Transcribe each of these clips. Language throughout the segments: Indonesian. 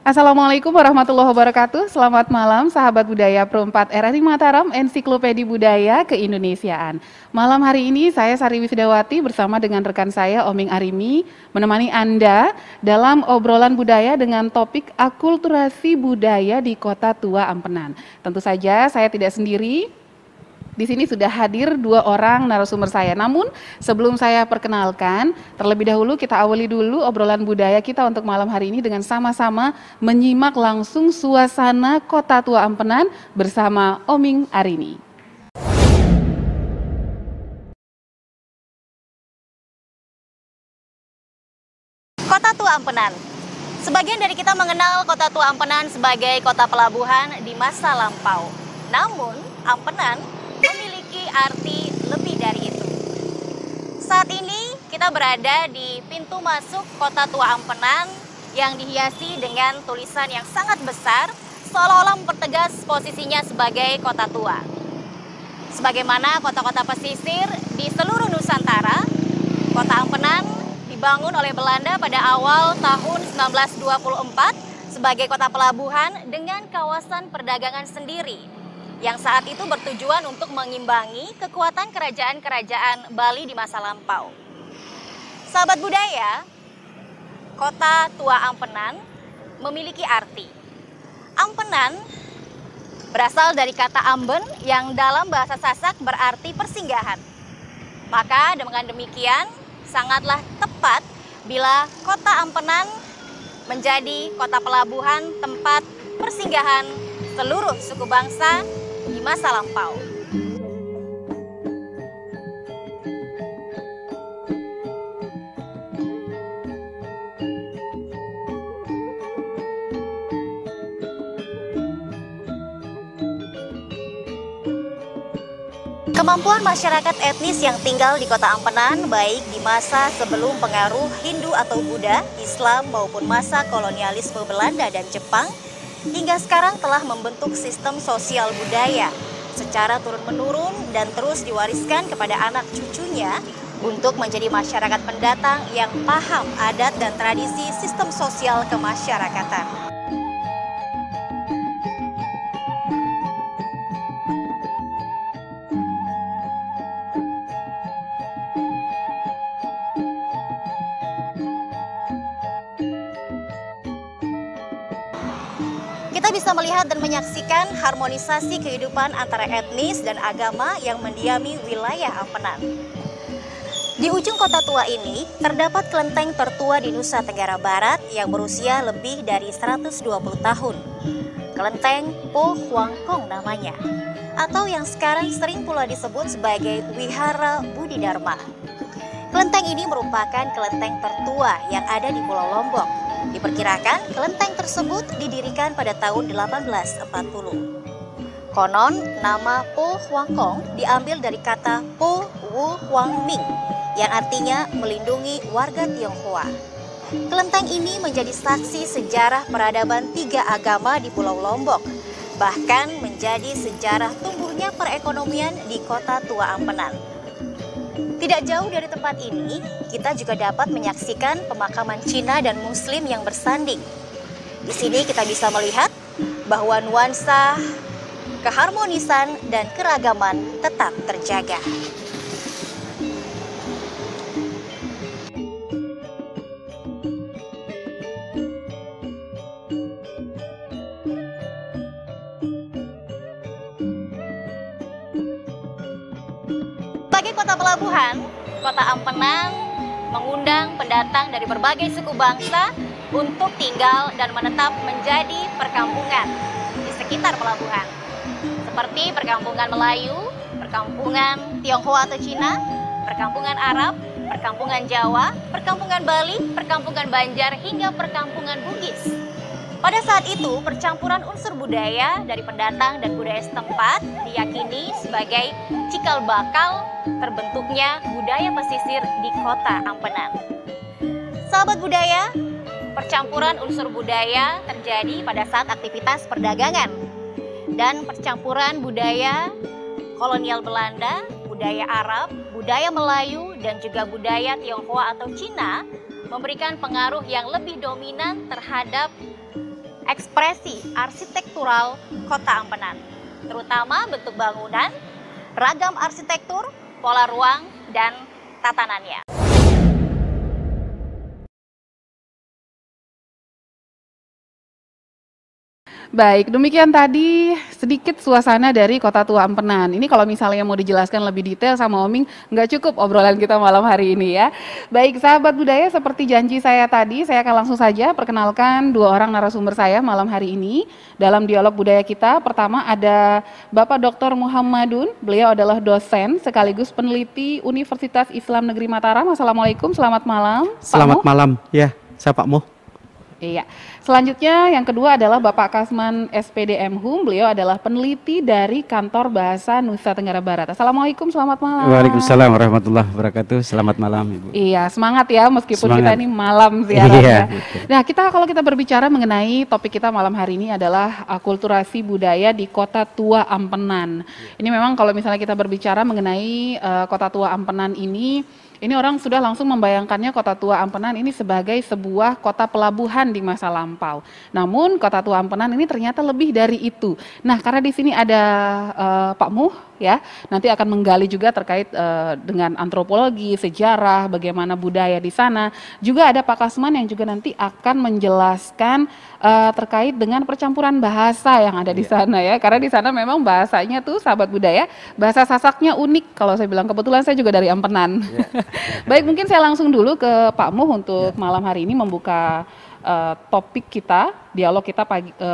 Assalamualaikum warahmatullahi wabarakatuh. Selamat malam sahabat budaya Pro 4 RRI Mataram, Ensiklopedi Budaya Keindonesiaan. Malam hari ini saya Sari Wisdawati bersama dengan rekan saya Oming Arimi menemani Anda dalam obrolan budaya dengan topik akulturasi budaya di Kota Tua Ampenan. Tentu saja saya tidak sendiri. Di sini sudah hadir dua orang narasumber saya. Namun sebelum saya perkenalkan, terlebih dahulu kita awali dulu obrolan budaya kita untuk malam hari ini dengan sama-sama menyimak langsung suasana Kota Tua Ampenan bersama Oming Arini. Kota Tua Ampenan. Sebagian dari kita mengenal Kota Tua Ampenan sebagai kota pelabuhan di masa lampau. Namun, Ampenan memiliki arti lebih dari itu. Saat ini kita berada di pintu masuk Kota Tua Ampenan yang dihiasi dengan tulisan yang sangat besar seolah-olah mempertegas posisinya sebagai kota tua. Sebagaimana kota-kota pesisir di seluruh Nusantara, Kota Ampenan dibangun oleh Belanda pada awal tahun 1924 sebagai kota pelabuhan dengan kawasan perdagangan sendiri yang saat itu bertujuan untuk mengimbangi kekuatan kerajaan-kerajaan Bali di masa lampau. Sahabat budaya, Kota Tua Ampenan memiliki arti. Ampenan berasal dari kata amben yang dalam bahasa Sasak berarti persinggahan. Maka dengan demikian sangatlah tepat bila Kota Ampenan menjadi kota pelabuhan tempat persinggahan seluruh suku bangsa di masa lampau. Kemampuan masyarakat etnis yang tinggal di Kota Ampenan baik di masa sebelum pengaruh Hindu atau Buddha, Islam maupun masa kolonialisme Belanda dan Jepang hingga sekarang telah membentuk sistem sosial budaya secara turun-menurun dan terus diwariskan kepada anak cucunya untuk menjadi masyarakat pendatang yang paham adat dan tradisi sistem sosial kemasyarakatan. Kita bisa melihat dan menyaksikan harmonisasi kehidupan antara etnis dan agama yang mendiami wilayah Ampenan. Di ujung Kota Tua ini terdapat kelenteng tertua di Nusa Tenggara Barat yang berusia lebih dari 120 tahun. Kelenteng Po Huang Kong namanya, atau yang sekarang sering pula disebut sebagai Wihara Bodhidharma. Kelenteng ini merupakan kelenteng tertua yang ada di Pulau Lombok. Diperkirakan kelenteng tersebut didirikan pada tahun 1840. Konon nama Po Huang Kong diambil dari kata Po Wu Huang Ming yang artinya melindungi warga Tionghoa. Kelenteng ini menjadi saksi sejarah peradaban tiga agama di Pulau Lombok, bahkan menjadi sejarah tumbuhnya perekonomian di Kota Tua Ampenan. Tidak jauh dari tempat ini, kita juga dapat menyaksikan pemakaman Cina dan Muslim yang bersanding. Di sini kita bisa melihat bahwa nuansa, keharmonisan, dan keragaman tetap terjaga. Sebagai kota pelabuhan, Kota Ampenan mengundang pendatang dari berbagai suku bangsa untuk tinggal dan menetap menjadi perkampungan di sekitar pelabuhan. Seperti perkampungan Melayu, perkampungan Tionghoa atau Cina, perkampungan Arab, perkampungan Jawa, perkampungan Bali, perkampungan Banjar, hingga perkampungan Bugis. Pada saat itu, percampuran unsur budaya dari pendatang dan budaya setempat diyakini sebagai cikal bakal terbentuknya budaya pesisir di Kota Ampenan. Sahabat budaya, percampuran unsur budaya terjadi pada saat aktivitas perdagangan dan percampuran budaya kolonial Belanda, budaya Arab, budaya Melayu, dan juga budaya Tionghoa atau Cina memberikan pengaruh yang lebih dominan terhadap ekspresi arsitektural Kota Ampenan, terutama bentuk bangunan, ragam arsitektur, pola ruang, dan tatanannya. Baik, demikian tadi sedikit suasana dari Kota Tua Ampenan. Ini kalau misalnya mau dijelaskan lebih detail sama Oming, nggak cukup obrolan kita malam hari ini ya. Baik, sahabat budaya, seperti janji saya tadi, saya akan langsung saja perkenalkan dua orang narasumber saya malam hari ini dalam dialog budaya kita. Pertama ada Bapak Dr. Muhammadun, beliau adalah dosen sekaligus peneliti Universitas Islam Negeri Mataram. Assalamualaikum, selamat malam. Selamat malam, ya, saya Pak Muh. Iya. Selanjutnya yang kedua adalah Bapak Kasman SPDM Hum. Beliau adalah peneliti dari Kantor Bahasa Nusa Tenggara Barat. Assalamualaikum, selamat malam. Waalaikumsalam warahmatullahi wabarakatuh. Selamat malam, Ibu. Iya, semangat ya meskipun Semangat. kita ini malam siarannya. Iya, Nah, kalau kita berbicara mengenai topik kita malam hari ini adalah akulturasi budaya di Kota Tua Ampenan. Ini memang kalau misalnya kita berbicara mengenai Kota Tua Ampenan ini orang sudah langsung membayangkannya Kota Tua Ampenan ini sebagai sebuah kota pelabuhan di masa lampau. Namun Kota Tua Ampenan ini ternyata lebih dari itu. Nah, karena di sini ada Pak Muh ya, nanti akan menggali juga terkait dengan antropologi, sejarah, bagaimana budaya di sana. Juga ada Pak Kasman yang juga nanti akan menjelaskan terkait dengan percampuran bahasa yang ada di sana ya. Karena di sana memang bahasanya tuh sahabat budaya, bahasa Sasaknya unik. Kalau saya bilang kebetulan saya juga dari Ampenan. Baik, mungkin saya langsung dulu ke Pak Muh untuk malam hari ini membuka topik kita, dialog kita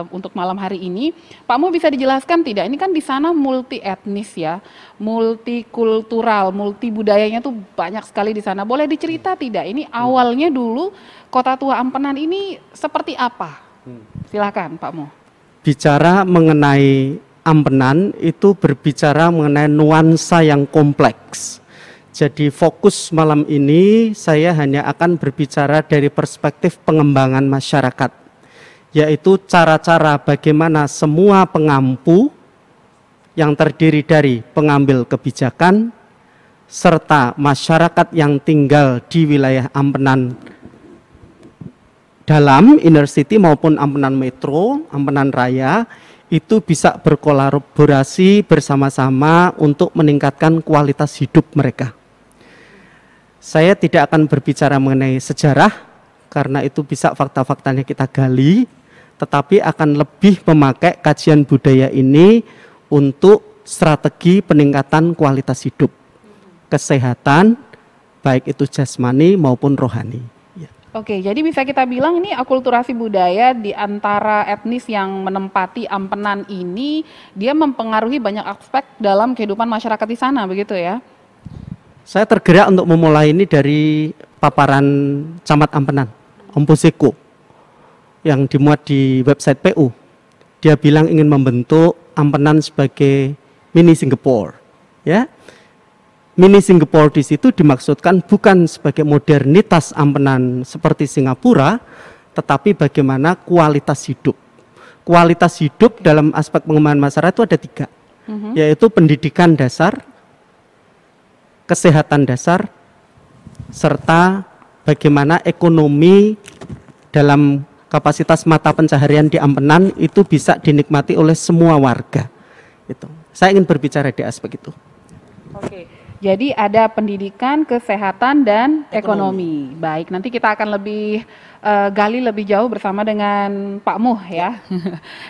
untuk malam hari ini. Pak Muh bisa dijelaskan tidak? Ini kan di sana multi etnis ya, multikultural, multi budayanya tuh banyak sekali di sana. Boleh dicerita tidak? Ini awalnya dulu Kota Tua Ampenan ini seperti apa? Silakan Pak Muh. Bicara mengenai Ampenan itu berbicara mengenai nuansa yang kompleks. Jadi fokus malam ini saya hanya akan berbicara dari perspektif pengembangan masyarakat, yaitu cara-cara bagaimana semua pengampu yang terdiri dari pengambil kebijakan serta masyarakat yang tinggal di wilayah Ampenan dalam inner city maupun Ampenan Metro, Ampenan Raya itu bisa berkolaborasi bersama-sama untuk meningkatkan kualitas hidup mereka. Saya tidak akan berbicara mengenai sejarah karena itu bisa fakta-faktanya kita gali, tetapi akan lebih memakai kajian budaya ini untuk strategi peningkatan kualitas hidup, kesehatan, baik itu jasmani maupun rohani. Oke, jadi bisa kita bilang ini akulturasi budaya di antara etnis yang menempati Ampenan ini, dia mempengaruhi banyak aspek dalam kehidupan masyarakat di sana, begitu ya? Saya tergerak untuk memulai ini dari paparan Camat Ampenan, Om Puseko, yang dimuat di website PU. Dia bilang ingin membentuk Ampenan sebagai mini Singapore, ya. Mini Singapore di situ dimaksudkan bukan sebagai modernitas Ampenan seperti Singapura, tetapi bagaimana kualitas hidup. Kualitas hidup dalam aspek pengembangan masyarakat itu ada 3, yaitu pendidikan dasar, kesehatan dasar, serta bagaimana ekonomi dalam kapasitas mata pencaharian di Ampenan itu bisa dinikmati oleh semua warga. Itu. Saya ingin berbicara di aspek itu. Oke, jadi ada pendidikan, kesehatan, dan ekonomi. Baik, nanti kita akan lebih gali lebih jauh bersama dengan Pak Muh ya.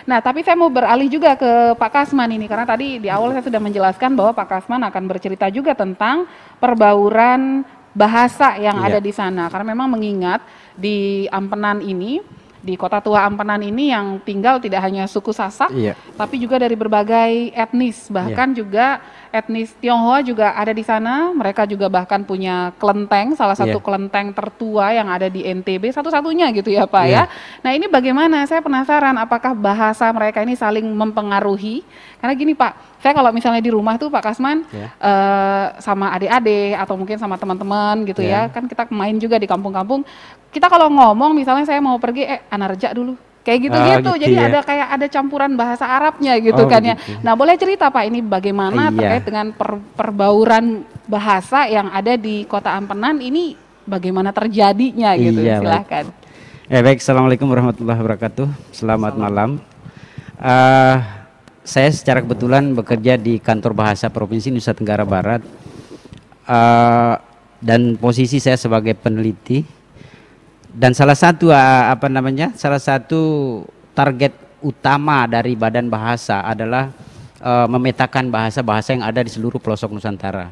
Nah, tapi saya mau beralih juga ke Pak Kasman ini, karena tadi di awal saya sudah menjelaskan bahwa Pak Kasman akan bercerita juga tentang perbauran bahasa yang ada di sana. Karena memang mengingat di Ampenan ini, di Kota Tua Ampenan ini yang tinggal tidak hanya suku Sasak, tapi juga dari berbagai etnis, bahkan juga etnis Tionghoa juga ada di sana. Mereka juga bahkan punya kelenteng, salah satu kelenteng tertua yang ada di NTB, satu-satunya gitu ya Pak ya. Nah ini bagaimana? Saya penasaran apakah bahasa mereka ini saling mempengaruhi? Karena gini Pak, saya kalau misalnya di rumah tuh Pak Kasman sama adik-adik atau mungkin sama teman-teman gitu ya, kan kita main juga di kampung-kampung. Kita kalau ngomong misalnya saya mau pergi, Anarja dulu. Kayak gitu-gitu, jadi ada campuran bahasa Arabnya gitu kan ya. Nah boleh cerita Pak ini bagaimana terkait dengan perbauran bahasa yang ada di Kota Ampenan ini bagaimana terjadinya gitu, silahkan. Ya baik, Assalamualaikum warahmatullahi wabarakatuh. Selamat malam. Saya secara kebetulan bekerja di Kantor Bahasa Provinsi Nusa Tenggara Barat, dan posisi saya sebagai peneliti. Dan salah satu salah satu target utama dari Badan Bahasa adalah memetakan bahasa-bahasa yang ada di seluruh pelosok Nusantara.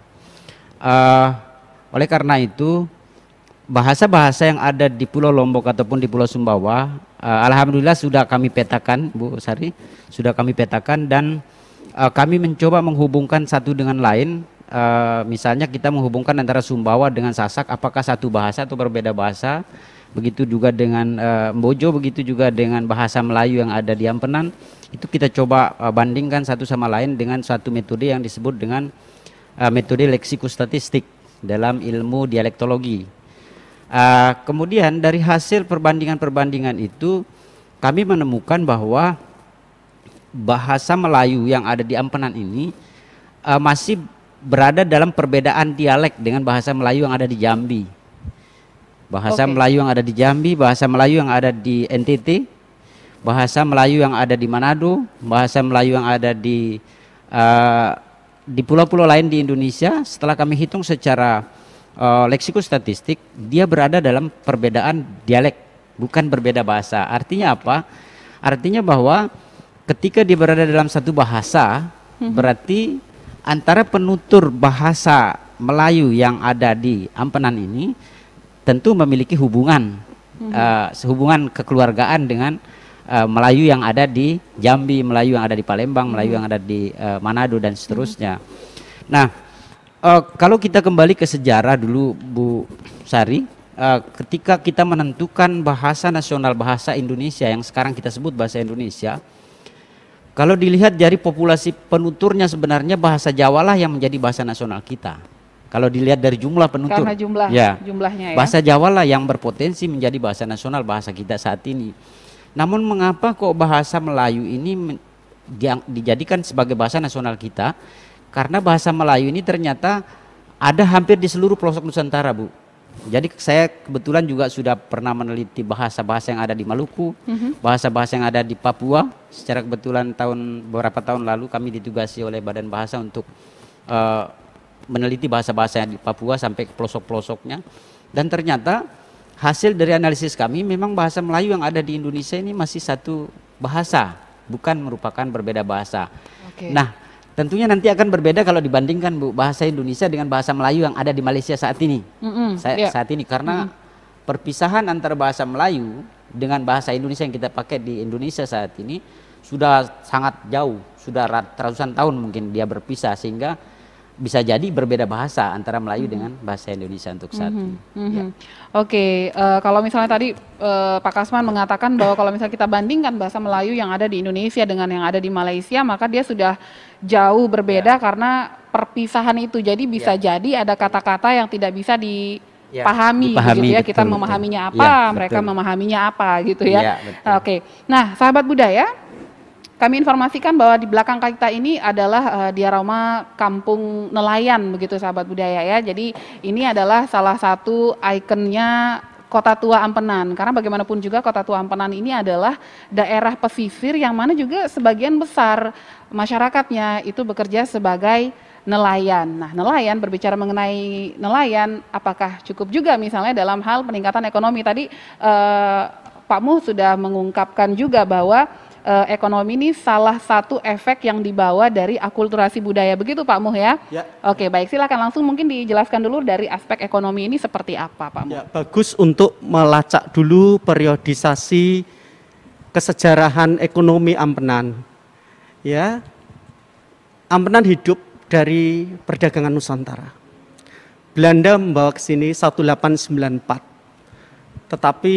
Oleh karena itu, bahasa-bahasa yang ada di Pulau Lombok ataupun di Pulau Sumbawa, alhamdulillah sudah kami petakan, Bu Sari, sudah kami petakan, dan kami mencoba menghubungkan satu dengan lain. Misalnya kita menghubungkan antara Sumbawa dengan Sasak, apakah satu bahasa atau berbeda bahasa. Begitu juga dengan Mbojo, begitu juga dengan bahasa Melayu yang ada di Ampenan. Itu kita coba bandingkan satu sama lain dengan suatu metode yang disebut dengan metode leksikostatistik dalam ilmu dialektologi. Kemudian dari hasil perbandingan-perbandingan itu kami menemukan bahwa bahasa Melayu yang ada di Ampenan ini masih berada dalam perbedaan dialek dengan bahasa Melayu yang ada di Jambi. Bahasa Melayu yang ada di Jambi, bahasa Melayu yang ada di NTT, bahasa Melayu yang ada di Manado, bahasa Melayu yang ada di pulau-pulau lain di Indonesia. Setelah kami hitung secara leksikostatistik, dia berada dalam perbedaan dialek, bukan berbeda bahasa. Artinya apa? Artinya bahwa ketika dia berada dalam satu bahasa, berarti antara penutur bahasa Melayu yang ada di Ampenan ini tentu memiliki hubungan, hubungan kekeluargaan dengan Melayu yang ada di Jambi, Melayu yang ada di Palembang, Melayu yang ada di Manado, dan seterusnya. Nah, kalau kita kembali ke sejarah dulu, Bu Sari, ketika kita menentukan bahasa nasional, bahasa Indonesia yang sekarang kita sebut bahasa Indonesia, kalau dilihat dari populasi penuturnya, sebenarnya bahasa Jawa lah yang menjadi bahasa nasional kita. Kalau dilihat dari jumlah penutur, karena jumlahnya ya. Bahasa Jawa lah yang berpotensi menjadi bahasa nasional, bahasa kita saat ini. Namun mengapa kok bahasa Melayu ini dijadikan sebagai bahasa nasional kita? Karena bahasa Melayu ini ternyata ada hampir di seluruh pelosok Nusantara, Bu. Jadi saya kebetulan juga sudah pernah meneliti bahasa-bahasa yang ada di Maluku, bahasa-bahasa yang ada di Papua. Secara kebetulan beberapa tahun lalu kami ditugasi oleh Badan Bahasa untuk meneliti bahasa-bahasa yang di Papua sampai ke pelosok-pelosoknya. Dan ternyata hasil dari analisis kami, memang bahasa Melayu yang ada di Indonesia ini masih satu bahasa, bukan merupakan berbeda bahasa. Nah, tentunya nanti akan berbeda kalau dibandingkan, Bu, bahasa Indonesia dengan bahasa Melayu yang ada di Malaysia saat ini. Saat ini karena perpisahan antara bahasa Melayu dengan bahasa Indonesia yang kita pakai di Indonesia saat ini sudah sangat jauh, sudah ratusan tahun mungkin dia berpisah, sehingga bisa jadi berbeda bahasa antara Melayu dengan bahasa Indonesia untuk saat ini. Kalau misalnya tadi Pak Kasman mengatakan bahwa kalau misalnya kita bandingkan bahasa Melayu yang ada di Indonesia dengan yang ada di Malaysia, maka dia sudah jauh berbeda karena perpisahan itu. Jadi bisa jadi ada kata-kata yang tidak bisa dipahami gitu ya. Kita memahaminya apa, mereka memahaminya apa gitu ya. Nah, sahabat budaya, kami informasikan bahwa di belakang kita ini adalah diorama Kampung Nelayan, begitu sahabat budaya ya. Jadi ini adalah salah satu ikonnya Kota Tua Ampenan, karena bagaimanapun juga Kota Tua Ampenan ini adalah daerah pesisir yang mana juga sebagian besar masyarakatnya itu bekerja sebagai nelayan. Nah, nelayan, berbicara mengenai nelayan, apakah cukup juga misalnya dalam hal peningkatan ekonomi? Tadi Pak Muh sudah mengungkapkan juga bahwa ekonomi ini salah satu efek yang dibawa dari akulturasi budaya, begitu Pak Muh ya? Oke, baik, silakan langsung mungkin dijelaskan dulu dari aspek ekonomi ini seperti apa, Pak Muh? Ya, bagus untuk melacak dulu periodisasi kesejarahan ekonomi Ampenan. Ya, Ampenan hidup dari perdagangan Nusantara. Belanda membawa ke sini 1894, tetapi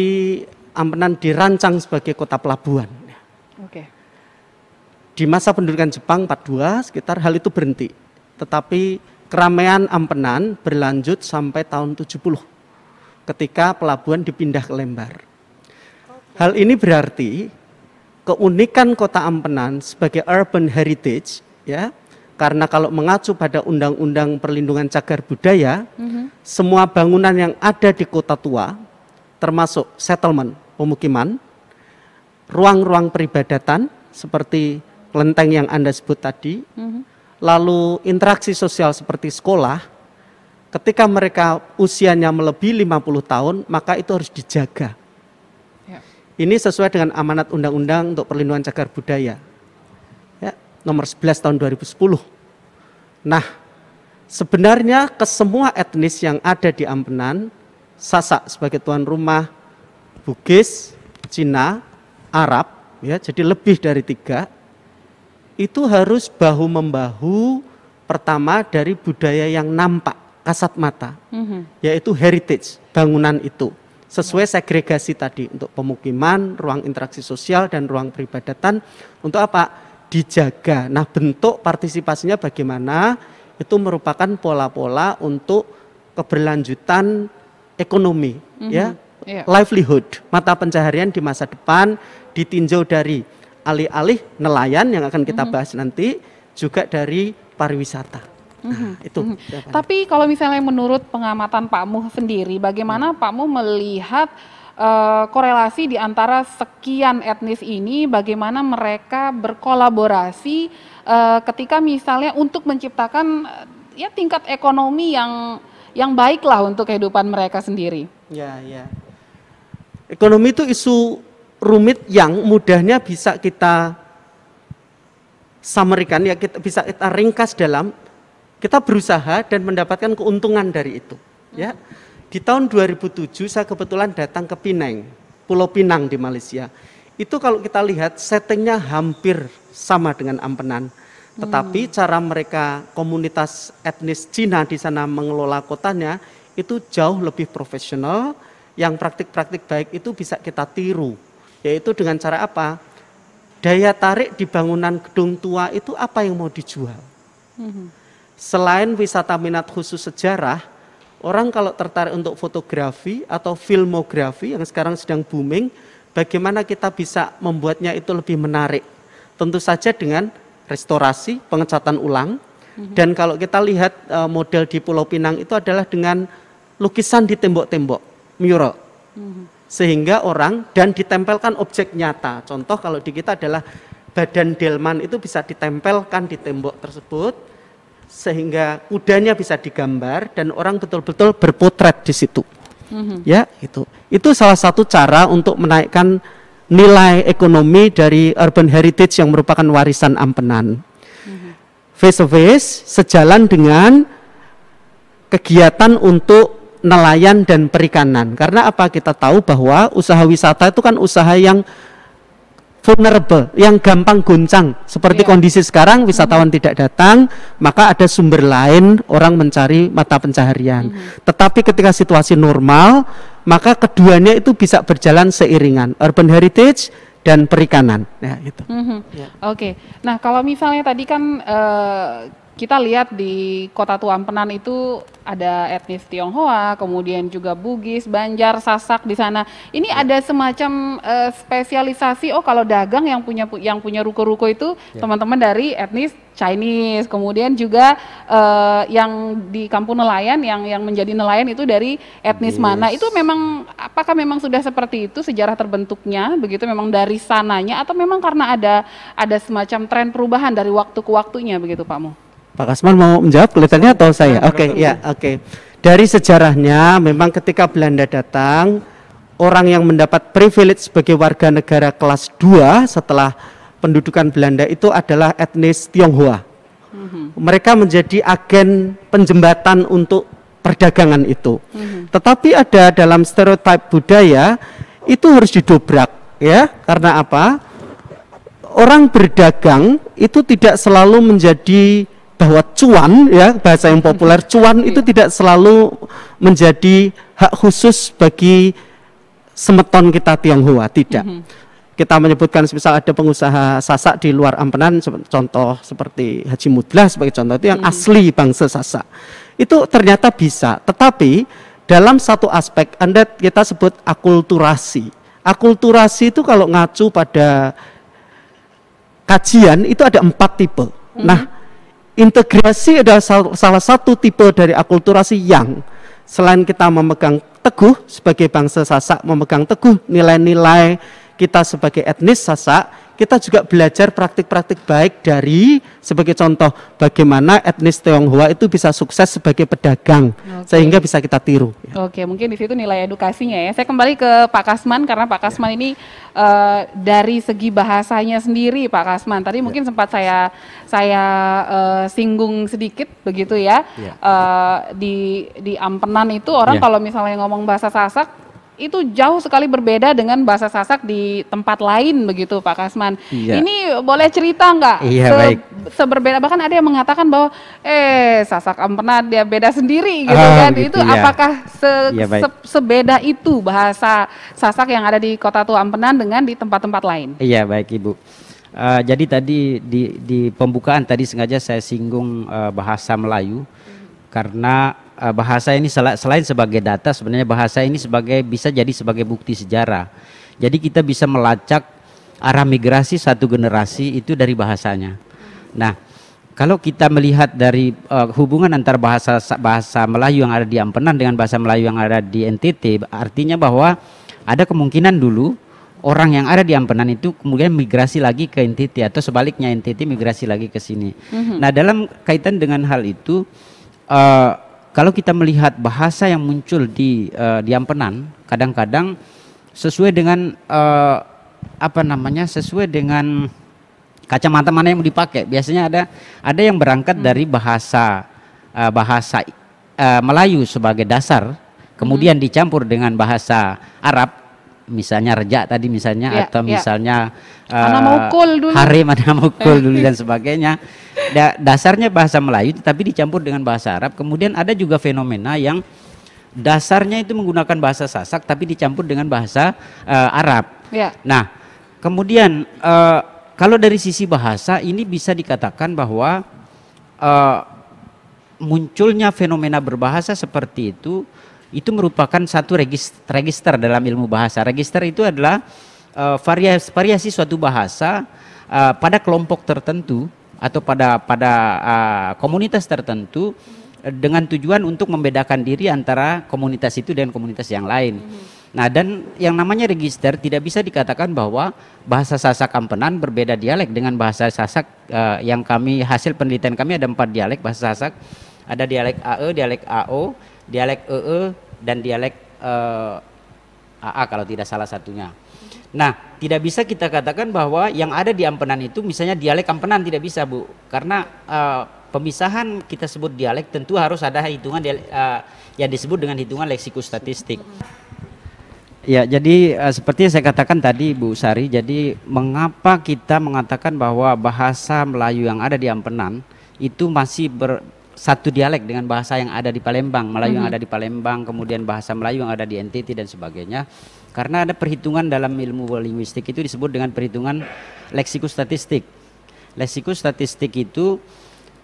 Ampenan dirancang sebagai kota pelabuhan. Di masa pendudukan Jepang 42 sekitar hal itu berhenti, tetapi keramaian Ampenan berlanjut sampai tahun 70 ketika pelabuhan dipindah ke Lembar. Hal ini berarti keunikan kota Ampenan sebagai urban heritage, ya, karena kalau mengacu pada Undang-Undang Perlindungan Cagar Budaya, semua bangunan yang ada di Kota Tua termasuk settlement, pemukiman, ruang-ruang peribadatan seperti kelenteng yang Anda sebut tadi, lalu interaksi sosial seperti sekolah. Ketika mereka usianya melebihi 50 tahun, maka itu harus dijaga. Ini sesuai dengan amanat Undang-Undang untuk Perlindungan Cagar Budaya, ya, nomor 11 tahun 2010. Nah, sebenarnya ke semua etnis yang ada di Ampenan, Sasak sebagai tuan rumah, Bugis, Cina, Arab, ya, jadi lebih dari 3, itu harus bahu-membahu pertama dari budaya yang nampak, kasat mata, yaitu heritage, bangunan itu. Sesuai segregasi tadi untuk pemukiman, ruang interaksi sosial, dan ruang peribadatan. Untuk apa? Dijaga. Nah, bentuk partisipasinya bagaimana? Itu merupakan pola-pola untuk keberlanjutan ekonomi, ya, livelihood, mata pencaharian di masa depan, ditinjau dari alih-alih nelayan yang akan kita bahas nanti, juga dari pariwisata. Nah, itu. Tapi kalau misalnya menurut pengamatan Pak Muh sendiri, bagaimana Pak Muh melihat korelasi di antara sekian etnis ini, bagaimana mereka berkolaborasi ketika misalnya untuk menciptakan ya tingkat ekonomi yang baiklah untuk kehidupan mereka sendiri? Ya, ya. Ekonomi itu isu rumit yang mudahnya bisa kita summary-kan, ya, bisa kita ringkas dalam kita berusaha dan mendapatkan keuntungan dari itu. Ya, di tahun 2007 saya kebetulan datang ke Penang, Pulau Pinang di Malaysia. Itu kalau kita lihat settingnya hampir sama dengan Ampenan, tetapi cara mereka komunitas etnis Cina di sana mengelola kotanya itu jauh lebih profesional. Yang praktik-praktik baik itu bisa kita tiru, yaitu dengan cara apa? Daya tarik di bangunan gedung tua itu apa yang mau dijual? Selain wisata minat khusus sejarah, orang kalau tertarik untuk fotografi atau filmografi yang sekarang sedang booming, bagaimana kita bisa membuatnya itu lebih menarik? Tentu saja dengan restorasi, pengecatan ulang. Dan kalau kita lihat model di Pulau Pinang itu adalah dengan lukisan di tembok-tembok, mural. Sehingga orang dan ditempelkan objek nyata. Contoh kalau di kita adalah badan delman itu bisa ditempelkan di tembok tersebut, sehingga kudanya bisa digambar dan orang betul-betul berpotret di situ. Ya, itu salah satu cara untuk menaikkan nilai ekonomi dari urban heritage yang merupakan warisan Ampenan. Face to face sejalan dengan kegiatan untuk nelayan dan perikanan. Karena apa? Kita tahu bahwa usaha wisata itu kan usaha yang vulnerable, yang gampang goncang. Seperti kondisi sekarang, wisatawan tidak datang, maka ada sumber lain orang mencari mata pencaharian. Tetapi ketika situasi normal, maka keduanya itu bisa berjalan seiringan, urban heritage dan perikanan. Ya, itu. Oke. Nah, kalau misalnya tadi kan kita lihat di Kota Tua Ampenan itu ada etnis Tionghoa, kemudian juga Bugis, Banjar, Sasak di sana. Ini ada semacam spesialisasi. Oh, kalau dagang yang punya ruko-ruko itu teman-teman dari etnis Chinese. Kemudian juga yang di kampung nelayan, yang menjadi nelayan itu dari etnis mana? Itu memang apakah memang sudah seperti itu sejarah terbentuknya? Begitu memang dari sananya atau memang karena ada semacam tren perubahan dari waktu ke waktunya begitu, Pak Muh? Pak Kasman mau menjawab kelihatannya atau saya? Oke. Dari sejarahnya memang ketika Belanda datang, orang yang mendapat privilege sebagai warga negara kelas 2 setelah pendudukan Belanda itu adalah etnis Tionghoa. Mereka menjadi agen penjembatan untuk perdagangan itu. Tetapi ada dalam stereotip budaya itu harus didobrak, ya. Karena apa? Orang berdagang itu tidak selalu menjadi bahwa cuan, ya, bahasa yang populer, cuan itu tidak selalu menjadi hak khusus bagi semeton kita Tionghoa, tidak. Kita menyebutkan misal ada pengusaha Sasak di luar Ampenan, contoh seperti Haji Mudlah sebagai contoh, itu yang asli bangsa Sasak. Itu ternyata bisa, tetapi dalam satu aspek kita sebut akulturasi. Akulturasi itu kalau ngacu pada kajian itu ada 4 tipe. Nah, integrasi adalah salah satu tipe dari akulturasi yang selain kita memegang teguh sebagai bangsa Sasak, memegang teguh nilai-nilai kita sebagai etnis Sasak, kita juga belajar praktik-praktik baik dari, sebagai contoh, bagaimana etnis Tionghoa itu bisa sukses sebagai pedagang, sehingga bisa kita tiru. Oke, mungkin di situ nilai edukasinya ya. Saya kembali ke Pak Kasman, karena Pak Kasman ini dari segi bahasanya sendiri, Pak Kasman. Tadi mungkin sempat saya singgung sedikit begitu ya. Di Ampenan itu orang kalau misalnya ngomong bahasa Sasak, itu jauh sekali berbeda dengan bahasa Sasak di tempat lain begitu Pak Kasman. Ini boleh cerita nggak seberbeda, bahkan ada yang mengatakan bahwa Sasak Ampenan dia beda sendiri gitu kan. Gitu, itu apakah sebeda itu bahasa Sasak yang ada di Kota Tua Ampenan dengan di tempat-tempat lain? Iya, baik Ibu. Jadi tadi di pembukaan tadi sengaja saya singgung bahasa Melayu, karena bahasa ini selain sebagai data, sebenarnya bahasa ini bisa jadi sebagai bukti sejarah. Jadi kita bisa melacak arah migrasi satu generasi itu dari bahasanya. Nah, kalau kita melihat dari hubungan antara bahasa Melayu yang ada di Ampenan dengan bahasa Melayu yang ada di NTT, artinya bahwa ada kemungkinan dulu orang yang ada di Ampenan itu kemudian migrasi lagi ke NTT, atau sebaliknya NTT migrasi lagi ke sini. Nah, dalam kaitan dengan hal itu, kalau kita melihat bahasa yang muncul di Ampenan, kadang-kadang sesuai dengan sesuai dengan kacamata mana yang mau dipakai. Biasanya ada yang berangkat dari bahasa Melayu sebagai dasar, kemudian dicampur dengan bahasa Arab, misalnya rejak tadi misalnya, atau misalnya harem, anamukul dulu dan sebagainya. Dasarnya bahasa Melayu tetapi dicampur dengan bahasa Arab. Kemudian ada juga fenomena yang dasarnya itu menggunakan bahasa Sasak tapi dicampur dengan bahasa Arab. Nah, kemudian kalau dari sisi bahasa ini bisa dikatakan bahwa munculnya fenomena berbahasa seperti itu merupakan satu register dalam ilmu bahasa. Register itu adalah variasi suatu bahasa pada kelompok tertentu atau pada komunitas tertentu, dengan tujuan untuk membedakan diri antara komunitas itu dan komunitas yang lain. Nah, dan yang namanya register tidak bisa dikatakan bahwa bahasa Sasak Ampenan berbeda dialek dengan bahasa Sasak yang hasil penelitian kami ada 4 dialek bahasa Sasak. Ada dialek AE, dialek AO, dialek dan dialek AA kalau tidak salah satunya. Nah, tidak bisa kita katakan bahwa yang ada di Ampenan itu misalnya dialek Ampenan, tidak bisa, Bu. Karena pemisahan kita sebut dialek tentu harus ada hitungan yang disebut dengan hitungan leksikostatistik. Ya, jadi seperti yang saya katakan tadi Bu Sari, jadi mengapa kita mengatakan bahwa bahasa Melayu yang ada di Ampenan itu masih satu dialek dengan bahasa yang ada di Palembang, Melayu yang ada di Palembang, kemudian bahasa Melayu yang ada di NTT dan sebagainya. Karena ada perhitungan dalam ilmu linguistik itu disebut dengan perhitungan leksikostatistik. Leksikostatistik itu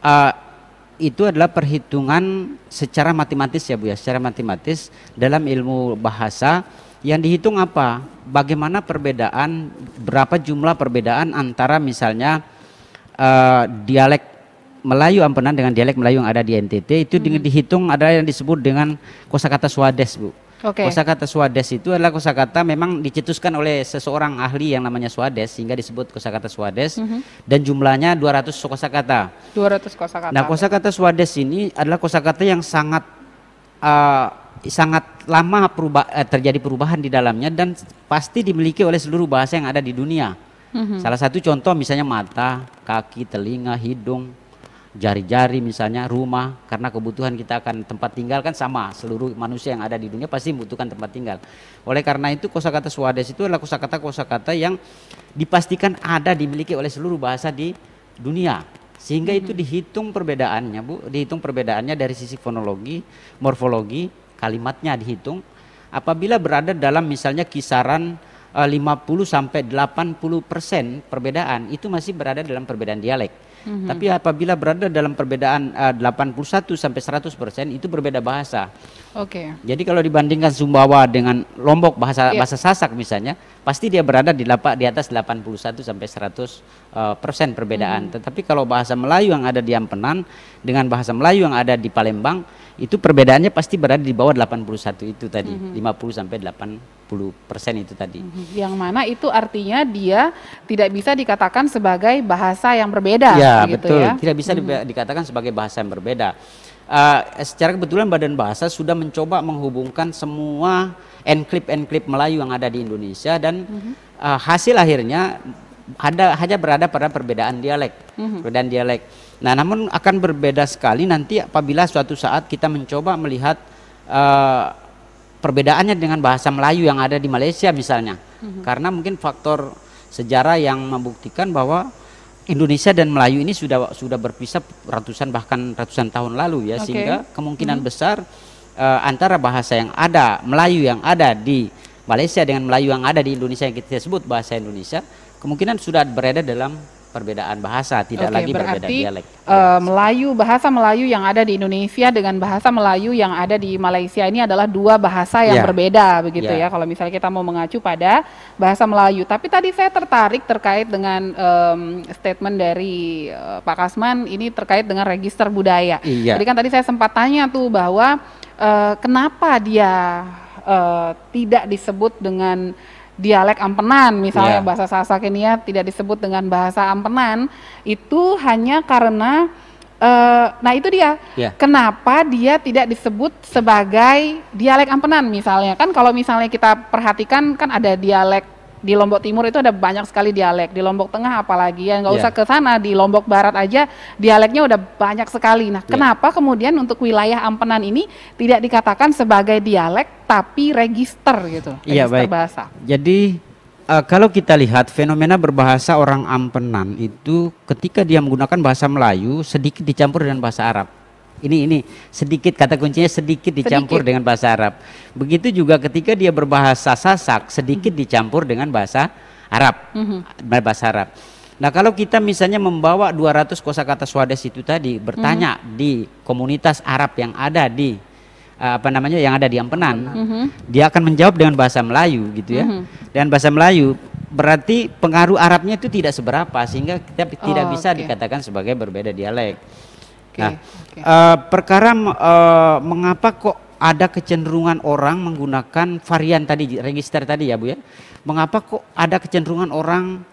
adalah perhitungan secara matematis ya Bu ya, secara matematis dalam ilmu bahasa yang dihitung apa? Bagaimana perbedaan, berapa jumlah perbedaan antara misalnya dialek Melayu Ampenan dengan dialek Melayu yang ada di NTT itu dihitung, ada yang disebut dengan kosakata Swades, Bu. Kosakata Swades itu adalah kosakata memang dicetuskan oleh seseorang ahli yang namanya Swades sehingga disebut kosakata Swades, dan jumlahnya 200 kosakata. 200 kosakata. Nah, kosakata Swades ini adalah kosakata yang sangat lama terjadi perubahan di dalamnya dan pasti dimiliki oleh seluruh bahasa yang ada di dunia. Salah satu contoh misalnya mata, kaki, telinga, hidung, jari-jari misalnya, rumah, karena kebutuhan kita akan tempat tinggal kan sama, seluruh manusia yang ada di dunia pasti membutuhkan tempat tinggal. Oleh karena itu kosakata Swades itu adalah kosakata yang dipastikan ada dimiliki oleh seluruh bahasa di dunia. Sehingga itu dihitung perbedaannya, Bu, dihitung perbedaannya dari sisi fonologi, morfologi, kalimatnya dihitung. Apabila berada dalam misalnya kisaran 50 sampai 80% perbedaan, itu masih berada dalam perbedaan dialek. Tapi apabila berada dalam perbedaan 81 sampai 100% itu berbeda bahasa. Jadi kalau dibandingkan Sumbawa dengan Lombok bahasa Sasak misalnya, pasti dia berada di atas 81 sampai 100% perbedaan. Tetapi kalau bahasa Melayu yang ada di Ampenan dengan bahasa Melayu yang ada di Palembang itu perbedaannya pasti berada di bawah 81 itu tadi, 50 sampai 80% itu tadi. Yang mana itu artinya dia tidak bisa dikatakan sebagai bahasa yang berbeda. Ya, gitu betul. ya? Tidak bisa dikatakan sebagai bahasa yang berbeda. Secara kebetulan Badan Bahasa sudah mencoba menghubungkan semua enklip-enklip Melayu yang ada di Indonesia dan hasil akhirnya hanya berada pada perbedaan dialek. Perbedaan dialek. Nah, namun akan berbeda sekali nanti apabila suatu saat kita mencoba melihat perbedaannya dengan bahasa Melayu yang ada di Malaysia misalnya. Karena mungkin faktor sejarah yang membuktikan bahwa Indonesia dan Melayu ini sudah berpisah ratusan bahkan ratusan tahun lalu ya, sehingga kemungkinan besar antara bahasa yang ada Melayu yang ada di Malaysia dengan Melayu yang ada di Indonesia yang kita sebut bahasa Indonesia kemungkinan sudah berada dalam perbedaan bahasa, tidak lagi berbeda dialek. Melayu, bahasa Melayu yang ada di Indonesia dengan bahasa Melayu yang ada di Malaysia ini adalah dua bahasa yang berbeda begitu ya. Kalau misalnya kita mau mengacu pada bahasa Melayu. Tapi tadi saya tertarik terkait dengan statement dari Pak Kasman ini terkait dengan register budaya. Jadi kan tadi saya sempat tanya tuh bahwa kenapa dia tidak disebut dengan dialek Ampenan, misalnya bahasa Sasak ini ya tidak disebut dengan bahasa Ampenan, itu hanya karena nah itu dia, kenapa dia tidak disebut sebagai dialek Ampenan misalnya. Kan kalau misalnya kita perhatikan kan ada dialek di Lombok Timur itu ada banyak sekali dialek, di Lombok Tengah apalagi ya, nggak usah ke sana, di Lombok Barat aja dialeknya udah banyak sekali. Nah, kenapa kemudian untuk wilayah Ampenan ini tidak dikatakan sebagai dialek tapi register gitu, register bahasa? Jadi kalau kita lihat fenomena berbahasa orang Ampenan itu ketika dia menggunakan bahasa Melayu sedikit dicampur dengan bahasa Arab. Ini sedikit, kata kuncinya sedikit dicampur dengan bahasa Arab. Begitu juga ketika dia berbahasa Sasak sedikit dicampur dengan bahasa Arab. Bahasa Arab. Nah, kalau kita misalnya membawa 200 kosakata Swades itu tadi bertanya di komunitas Arab yang ada di yang ada di Ampenan, dia akan menjawab dengan bahasa Melayu gitu ya. Dengan bahasa Melayu berarti pengaruh Arabnya itu tidak seberapa sehingga kita tidak bisa dikatakan sebagai berbeda dialek. Nah, perkara mengapa kok ada kecenderungan orang menggunakan varian tadi, register tadi ya Bu ya? Mengapa kok ada kecenderungan orang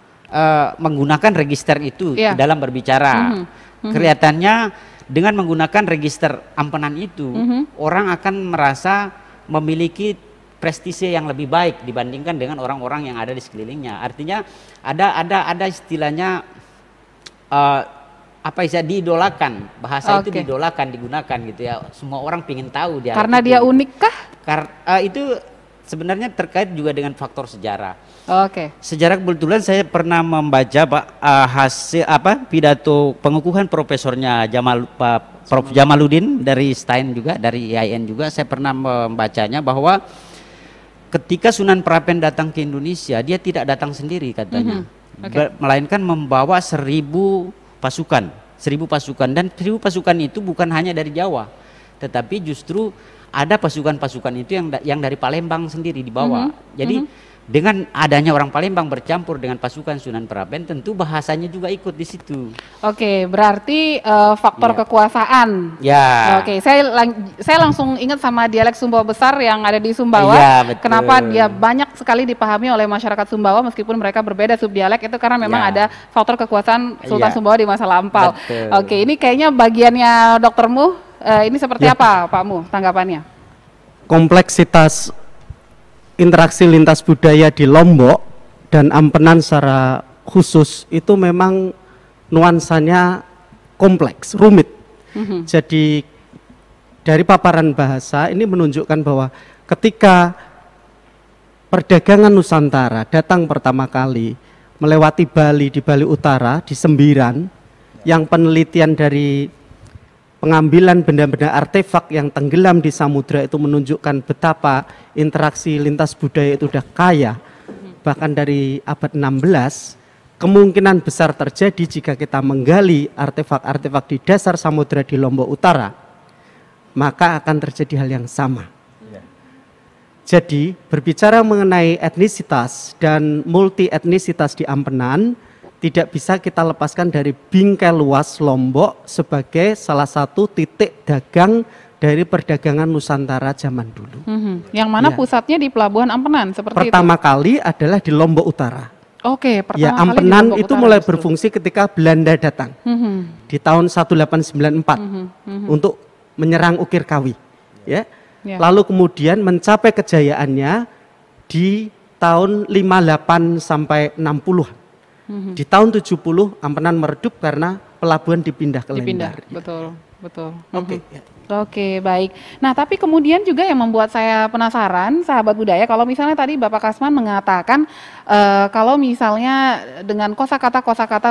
menggunakan register itu dalam berbicara? Kelihatannya dengan menggunakan register Ampenan itu, orang akan merasa memiliki prestise yang lebih baik dibandingkan dengan orang-orang yang ada di sekelilingnya. Artinya ada istilahnya diidolakan, bahasa itu diidolakan, digunakan gitu ya, semua orang ingin tahu dia. Karena dia unik kah? Itu sebenarnya terkait juga dengan faktor sejarah. Sejarah kebetulan saya pernah membaca hasil pidato pengukuhan profesornya Prof Jamaluddin dari Stein juga, dari IAIN juga, saya pernah membacanya bahwa ketika Sunan Prapen datang ke Indonesia dia tidak datang sendiri katanya, melainkan membawa 1000 pasukan dan 1000 pasukan itu bukan hanya dari Jawa, tetapi justru ada pasukan-pasukan itu yang dari Palembang sendiri dibawa. Jadi dengan adanya orang Palembang bercampur dengan pasukan Sunan Prapen, tentu bahasanya juga ikut di situ. Berarti faktor kekuasaan. Saya langsung ingat sama dialek Sumbawa Besar yang ada di Sumbawa. Kenapa dia banyak sekali dipahami oleh masyarakat Sumbawa meskipun mereka berbeda subdialek itu karena memang ada faktor kekuasaan Sultan Sumbawa di masa lampau. Ini kayaknya bagiannya doktermu. Ini seperti apa Pak Mu tanggapannya? Kompleksitas interaksi lintas budaya di Lombok dan Ampenan secara khusus itu memang nuansanya kompleks, rumit. Jadi dari paparan bahasa ini menunjukkan bahwa ketika perdagangan Nusantara datang pertama kali melewati Bali, di Bali Utara, di Sembiran, yang penelitian dari pengambilan benda-benda artefak yang tenggelam di samudra itu menunjukkan betapa interaksi lintas budaya itu sudah kaya. Bahkan dari abad 16, kemungkinan besar terjadi jika kita menggali artefak-artefak di dasar samudra di Lombok Utara, maka akan terjadi hal yang sama. Jadi berbicara mengenai etnisitas dan multi etnisitas di Ampenan, tidak bisa kita lepaskan dari bingkai luas Lombok sebagai salah satu titik dagang dari perdagangan Nusantara zaman dulu. Yang mana Ya. pusatnya di Pelabuhan Ampenan seperti Pertama kali adalah di Lombok Utara. itu. Oke, pertama Ya, kali di Ampenan Lombok itu Utara mulai justru. berfungsi ketika Belanda datang di tahun 1894 untuk menyerang Ukir Kawi. Ya. Ya. Lalu kemudian mencapai kejayaannya di tahun 58 sampai 60. Di tahun 70 Ampenan meredup karena pelabuhan dipindah ke Dipindah, Lembar. betul, betul. Oke. Ya. Oke, baik. Nah, tapi kemudian juga yang membuat saya penasaran, sahabat budaya, kalau misalnya tadi Bapak Kasman mengatakan kalau misalnya dengan kosakata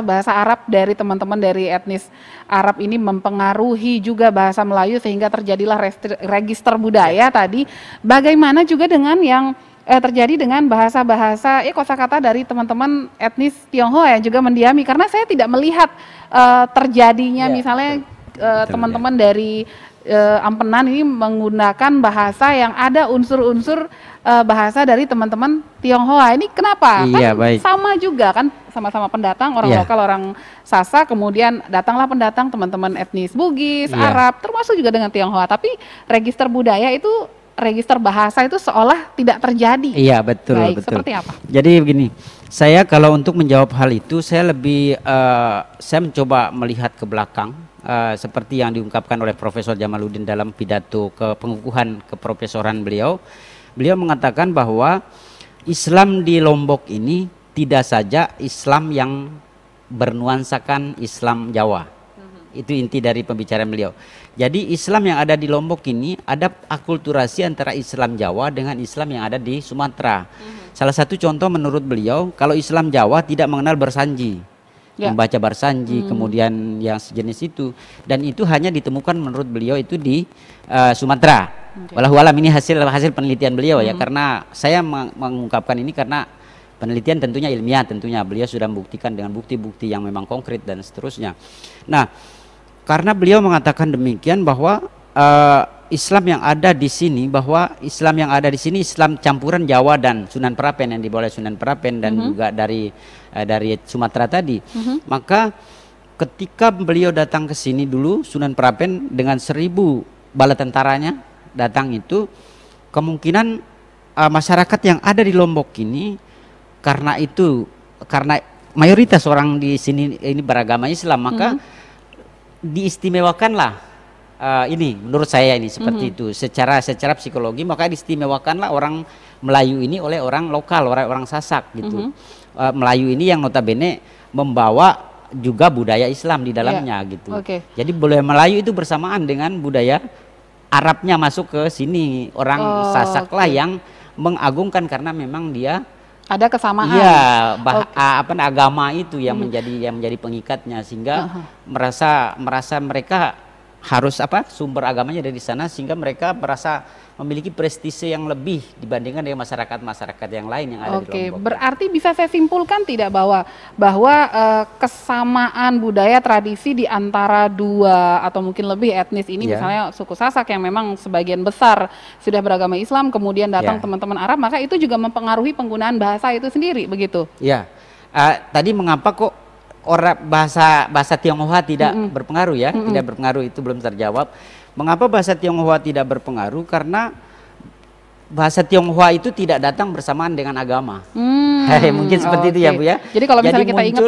bahasa Arab dari teman-teman dari etnis Arab ini mempengaruhi juga bahasa Melayu sehingga terjadilah register budaya tadi, bagaimana juga dengan yang terjadi dengan bahasa-bahasa kosakata dari teman-teman etnis Tionghoa yang juga mendiami, karena saya tidak melihat terjadinya Ya, misalnya betul, teman-teman dari Ampenan ini menggunakan bahasa yang ada unsur-unsur bahasa dari teman-teman Tionghoa. Ini kenapa? Iya, Kan baik. sama juga kan, sama-sama pendatang, orang Iya. lokal, orang Sasak, kemudian datanglah pendatang teman-teman etnis Bugis, Iya. Arab, termasuk juga dengan Tionghoa. Tapi register budaya itu, register bahasa itu seolah tidak terjadi. Iya, betul, Baik, betul. seperti apa? Jadi begini, saya kalau untuk menjawab hal itu, saya lebih saya mencoba melihat ke belakang seperti yang diungkapkan oleh Profesor Jamaluddin dalam pidato ke pengukuhan keprofesoran beliau. Beliau mengatakan bahwa Islam di Lombok ini tidak saja Islam yang bernuansakan Islam Jawa. Itu inti dari pembicaraan beliau. Jadi Islam yang ada di Lombok ini ada akulturasi antara Islam Jawa dengan Islam yang ada di Sumatera. Salah satu contoh menurut beliau, kalau Islam Jawa tidak mengenal bersanji, Ya. membaca bersanji, kemudian yang sejenis itu, dan itu hanya ditemukan menurut beliau itu di Sumatera. Walau alam ini hasil penelitian beliau ya, karena saya mengungkapkan ini karena penelitian tentunya ilmiah, tentunya beliau sudah membuktikan dengan bukti-bukti yang memang konkret dan seterusnya. Nah, karena beliau mengatakan demikian bahwa Islam yang ada di sini, bahwa Islam yang ada di sini Islam campuran Jawa dan Sunan Prapen, yang dibawa oleh Sunan Prapen dan juga dari Sumatera tadi. Maka ketika beliau datang ke sini dulu, Sunan Prapen dengan 1000 bala tentaranya datang itu, kemungkinan masyarakat yang ada di Lombok ini karena mayoritas orang di sini ini beragama Islam, maka diistimewakanlah ini menurut saya ini seperti itu secara psikologi, maka diistimewakanlah orang Melayu ini oleh orang lokal, orang Sasak gitu. Melayu ini yang notabene membawa juga budaya Islam di dalamnya gitu. Oke. Jadi budaya Melayu itu bersamaan dengan budaya Arabnya masuk ke sini, orang Sasak lah yang mengagungkan karena memang dia Ada kesamaan. iya, agama itu yang menjadi pengikatnya, sehingga merasa mereka harus sumber agamanya dari sana, sehingga mereka merasa memiliki prestise yang lebih dibandingkan dengan masyarakat yang lain yang ada di Oke, Lombok. berarti bisa saya simpulkan tidak bahwa kesamaan budaya tradisi di antara dua atau mungkin lebih etnis ini, Ya. misalnya suku Sasak yang memang sebagian besar sudah beragama Islam, kemudian datang Ya. teman-teman Arab, maka itu juga mempengaruhi penggunaan bahasa itu sendiri, begitu? Ya, tadi mengapa kok bahasa Tionghoa tidak berpengaruh ya? Tidak berpengaruh, itu belum terjawab. Mengapa bahasa Tionghoa tidak berpengaruh? Karena bahasa Tionghoa itu tidak datang bersamaan dengan agama. Mungkin seperti itu ya, Bu ya. Jadi kalau misalnya kita ingat,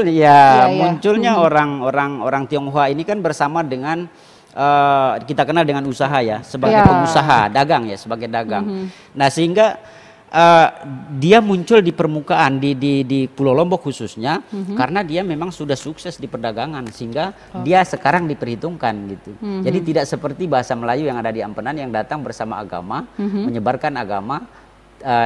munculnya orang Tionghoa ini kan bersama dengan kita kenal dengan usaha ya, sebagai pengusaha, dagang ya, sebagai dagang. Nah, sehingga dia muncul di permukaan di Pulau Lombok khususnya karena dia memang sudah sukses di perdagangan, sehingga dia sekarang diperhitungkan gitu. Jadi tidak seperti bahasa Melayu yang ada di Ampenan yang datang bersama agama, menyebarkan agama,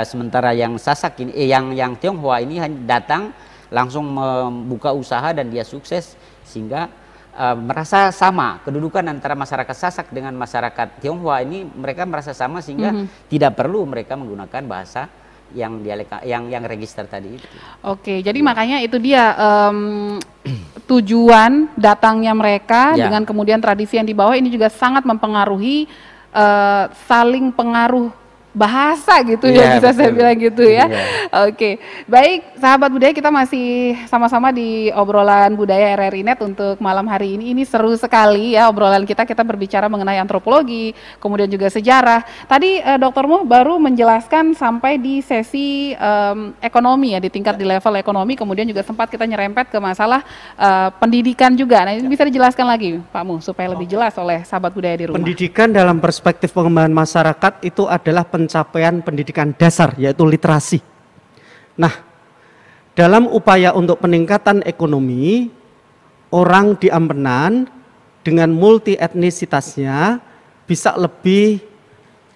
sementara yang Sasak ini yang Tionghoa ini datang langsung membuka usaha dan dia sukses, sehingga merasa sama kedudukan antara masyarakat Sasak dengan masyarakat Tionghoa ini, mereka merasa sama, sehingga tidak perlu mereka menggunakan bahasa yang register tadi itu. Oke, jadi makanya itu dia tujuan datangnya mereka dengan kemudian tradisi yang dibawa ini juga sangat mempengaruhi saling pengaruh bahasa gitu ya, Iya, bisa saya betul. bilang gitu ya. Iya. Oke, baik sahabat budaya, kita masih sama-sama di obrolan budaya RRI Net untuk malam hari ini. Ini seru sekali ya obrolan kita berbicara mengenai antropologi, kemudian juga sejarah. Tadi Dr. Muh baru menjelaskan sampai di sesi ekonomi ya, di tingkat di level ekonomi, kemudian juga sempat kita nyerempet ke masalah pendidikan juga. Nah ini bisa dijelaskan lagi Pak Muh supaya lebih jelas oleh sahabat budaya di rumah. Pendidikan dalam perspektif pengembangan masyarakat itu adalah pencapaian pendidikan dasar, yaitu literasi. Nah, dalam upaya untuk peningkatan ekonomi, orang di Ampenan dengan multi etnisitasnya bisa lebih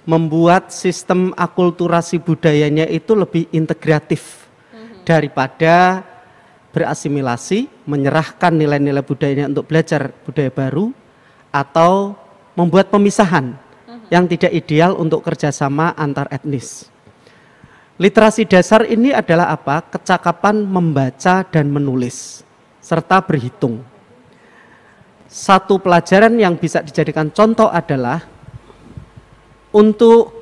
membuat sistem akulturasi budayanya itu lebih integratif daripada berasimilasi, menyerahkan nilai-nilai budayanya untuk belajar budaya baru, atau membuat pemisahan yang tidak ideal untuk kerjasama antar etnis. Literasi dasar ini adalah apa? Kecakapan membaca dan menulis, serta berhitung. Satu pelajaran yang bisa dijadikan contoh adalah untuk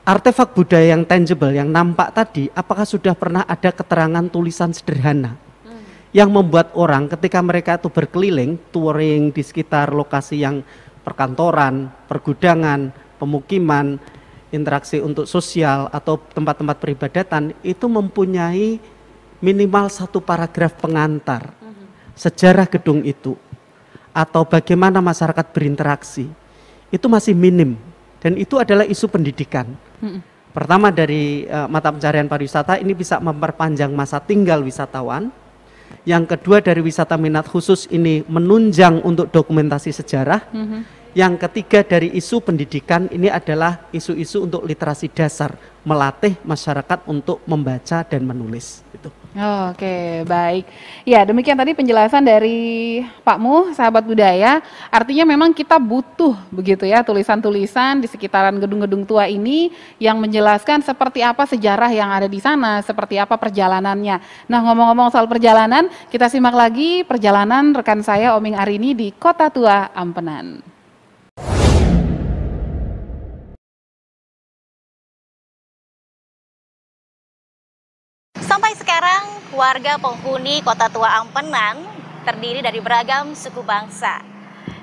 artefak budaya yang tangible, yang nampak tadi, apakah sudah pernah ada keterangan tulisan sederhana yang membuat orang ketika mereka itu berkeliling, touring di sekitar lokasi yang perkantoran, pergudangan, pemukiman, interaksi untuk sosial atau tempat-tempat peribadatan itu mempunyai minimal satu paragraf pengantar sejarah gedung itu atau bagaimana masyarakat berinteraksi, itu masih minim dan itu adalah isu pendidikan. Pertama dari mata pencarian pariwisata ini bisa memperpanjang masa tinggal wisatawan. Yang kedua dari wisata minat khusus ini menunjang untuk dokumentasi sejarah. Yang ketiga dari isu pendidikan ini adalah isu-isu untuk literasi dasar, melatih masyarakat untuk membaca dan menulis. Gitu. Oke, baik. Ya, demikian tadi penjelasan dari Pak Muh, sahabat budaya. Artinya memang kita butuh begitu ya tulisan-tulisan di sekitaran gedung-gedung tua ini yang menjelaskan seperti apa sejarah yang ada di sana, seperti apa perjalanannya. Nah, ngomong-ngomong soal perjalanan, kita simak lagi perjalanan rekan saya Oming Arini di Kota Tua Ampenan. Sampai sekarang, warga penghuni Kota Tua Ampenan terdiri dari beragam suku bangsa.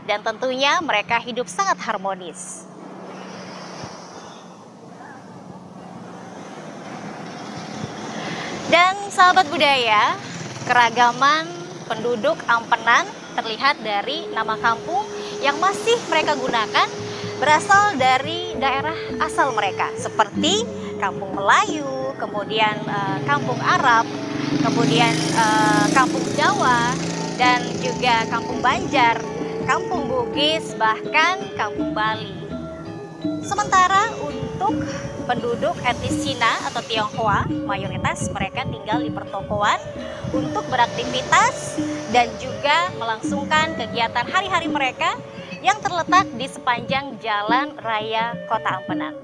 Dan tentunya mereka hidup sangat harmonis. Dan sahabat budaya, keragaman penduduk Ampenan terlihat dari nama kampung yang masih mereka gunakan berasal dari daerah asal mereka. Seperti Kampung Melayu, kemudian Kampung Arab, kemudian Kampung Jawa, dan juga Kampung Banjar, Kampung Bugis, bahkan Kampung Bali. Sementara untuk penduduk etnis Cina atau Tionghoa, mayoritas mereka tinggal di pertokoan untuk beraktivitas dan juga melangsungkan kegiatan hari-hari mereka yang terletak di sepanjang Jalan Raya Kota Ampenan.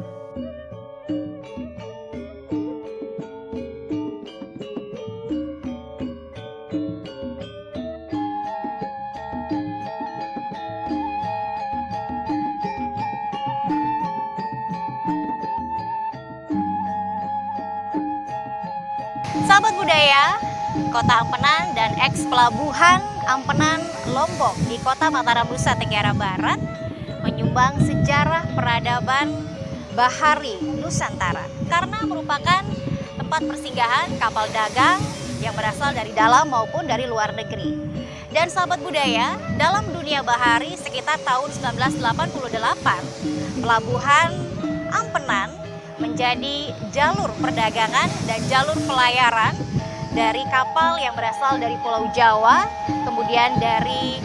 Sahabat budaya, Kota Ampenan dan eks-pelabuhan Ampenan Lombok di Kota Mataram, Nusa Tenggara Barat menyumbang sejarah peradaban bahari Nusantara karena merupakan tempat persinggahan kapal dagang yang berasal dari dalam maupun dari luar negeri. Dan sahabat budaya, dalam dunia bahari sekitar tahun 1988, pelabuhan Ampenan menjadi jalur perdagangan dan jalur pelayaran dari kapal yang berasal dari Pulau Jawa, kemudian dari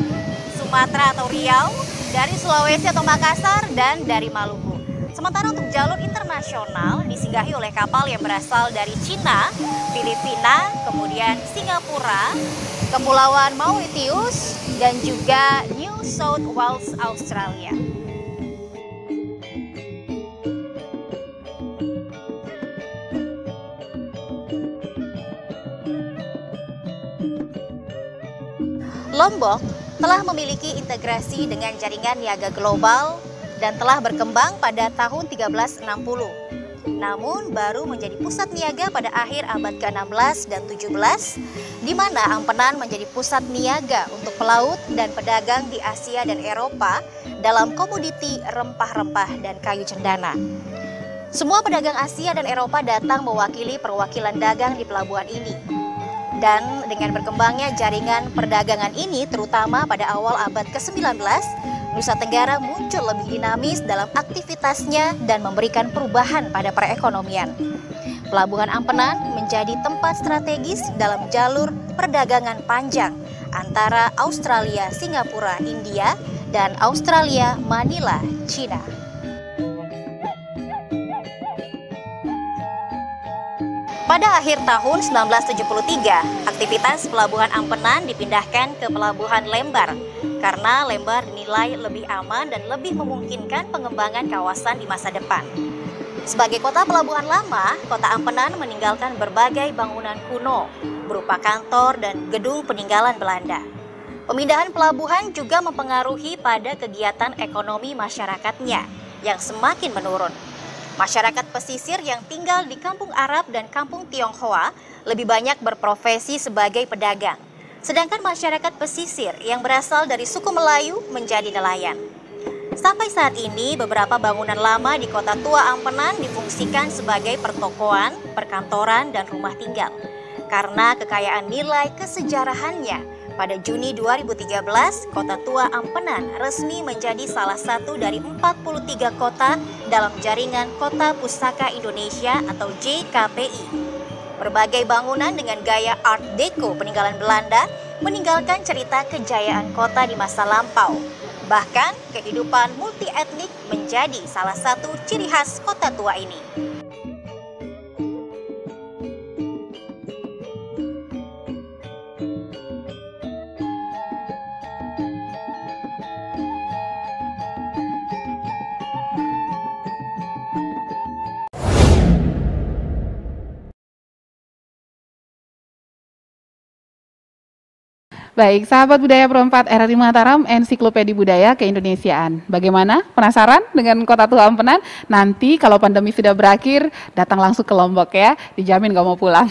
Sumatera atau Riau, dari Sulawesi atau Makassar, dan dari Maluku. Sementara untuk jalur internasional disinggahi oleh kapal yang berasal dari Cina, Filipina, kemudian Singapura, Kepulauan Mauritius, dan juga New South Wales, Australia. Lombok telah memiliki integrasi dengan jaringan niaga global dan telah berkembang pada tahun 1360. Namun baru menjadi pusat niaga pada akhir abad ke-16 dan 17, di mana Ampenan menjadi pusat niaga untuk pelaut dan pedagang di Asia dan Eropa dalam komoditi rempah-rempah dan kayu cendana. Semua pedagang Asia dan Eropa datang mewakili perwakilan dagang di pelabuhan ini. Dan dengan berkembangnya jaringan perdagangan ini, terutama pada awal abad ke-19, Nusa Tenggara muncul lebih dinamis dalam aktivitasnya dan memberikan perubahan pada perekonomian. Pelabuhan Ampenan menjadi tempat strategis dalam jalur perdagangan panjang antara Australia, Singapura, India, dan Australia, Manila, China. Pada akhir tahun 1973, aktivitas Pelabuhan Ampenan dipindahkan ke Pelabuhan Lembar karena Lembar dinilai lebih aman dan lebih memungkinkan pengembangan kawasan di masa depan. Sebagai kota pelabuhan lama, Kota Ampenan meninggalkan berbagai bangunan kuno berupa kantor dan gedung peninggalan Belanda. Pemindahan pelabuhan juga mempengaruhi pada kegiatan ekonomi masyarakatnya yang semakin menurun. Masyarakat pesisir yang tinggal di Kampung Arab dan Kampung Tionghoa lebih banyak berprofesi sebagai pedagang. Sedangkan masyarakat pesisir yang berasal dari suku Melayu menjadi nelayan. Sampai saat ini, beberapa bangunan lama di Kota Tua Ampenan difungsikan sebagai pertokoan, perkantoran, dan rumah tinggal. Karena kekayaan nilai kesejarahannya, pada Juni 2013, Kota Tua Ampenan resmi menjadi salah satu dari 43 kota dalam jaringan Kota Pusaka Indonesia atau JKPI. Berbagai bangunan dengan gaya Art Deco peninggalan Belanda meninggalkan cerita kejayaan kota di masa lampau. Bahkan, kehidupan multi etnik menjadi salah satu ciri khas Kota Tua ini. Baik, sahabat budaya Pro4 RRI Mataram, Ensiklopedia Budaya Keindonesiaan. Bagaimana? Penasaran dengan Kota Tua Ampenan? Nanti kalau pandemi sudah berakhir, datang langsung ke Lombok ya, dijamin gak mau pulang.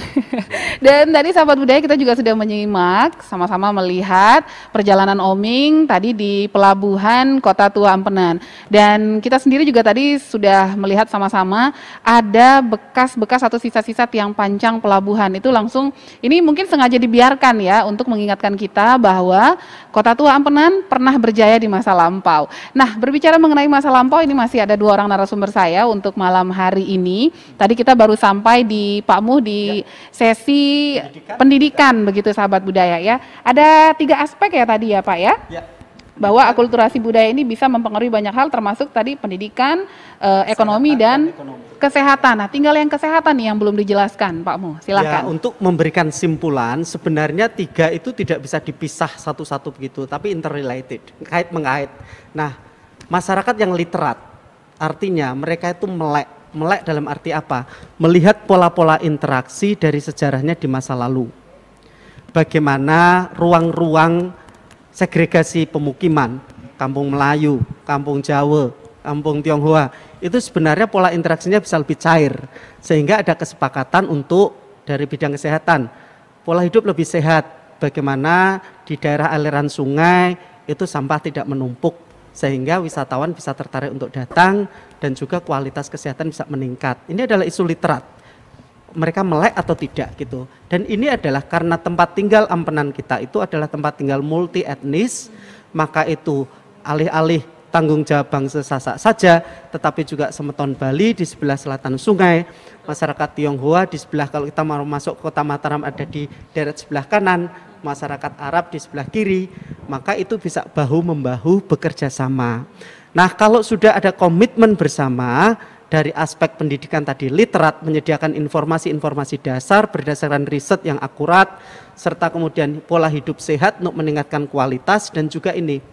Dan tadi sahabat budaya kita juga sudah menyimak, sama-sama melihat perjalanan Oming tadi di pelabuhan Kota Tua Ampenan. Dan kita sendiri juga tadi sudah melihat sama-sama ada bekas-bekas atau sisa-sisa tiang pancang pelabuhan. Itu langsung, ini mungkin sengaja dibiarkan ya, untuk mengingatkan kita bahwa Kota Tua Ampenan pernah berjaya di masa lampau. Nah, berbicara mengenai masa lampau, ini masih ada dua orang narasumber saya untuk malam hari ini. Tadi kita baru sampai di Pak Muh di sesi pendidikan begitu sahabat budaya ya. Ada 3 aspek ya tadi ya Pak ya? Ya. Bahwa akulturasi budaya ini bisa mempengaruhi banyak hal termasuk tadi pendidikan, ekonomi dan kesehatan. Nah, tinggal yang kesehatan nih yang belum dijelaskan, Pak Muh. Silakan. Ya, untuk memberikan simpulan, sebenarnya 3 itu tidak bisa dipisah satu-satu begitu, tapi interrelated, kait-mengait. Nah, masyarakat yang literat, artinya mereka itu melek dalam arti apa? Melihat pola-pola interaksi dari sejarahnya di masa lalu. Bagaimana ruang-ruang segregasi pemukiman, kampung Melayu, kampung Jawa, kampung Tionghoa, itu sebenarnya pola interaksinya bisa lebih cair, sehingga ada kesepakatan untuk dari bidang kesehatan, pola hidup lebih sehat, bagaimana di daerah aliran sungai itu sampah tidak menumpuk, sehingga wisatawan bisa tertarik untuk datang, dan juga kualitas kesehatan bisa meningkat. Ini adalah isu literat, mereka melek atau tidak gitu. Dan ini adalah karena tempat tinggal Ampenan kita itu adalah tempat tinggal multi etnis, maka itu alih-alih tanggung jawab bangsa Sasak saja, tetapi juga Semeton Bali di sebelah selatan sungai, masyarakat Tionghoa di sebelah, kalau kita mau masuk kota Mataram ada di deret sebelah kanan, masyarakat Arab di sebelah kiri, maka itu bisa bahu-membahu bekerja sama. Nah, kalau sudah ada komitmen bersama, dari aspek pendidikan tadi, literat, menyediakan informasi-informasi dasar berdasarkan riset yang akurat, serta kemudian pola hidup sehat untuk meningkatkan kualitas, dan juga ini,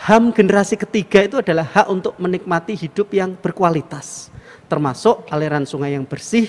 HAM generasi ketiga itu adalah hak untuk menikmati hidup yang berkualitas, termasuk aliran sungai yang bersih,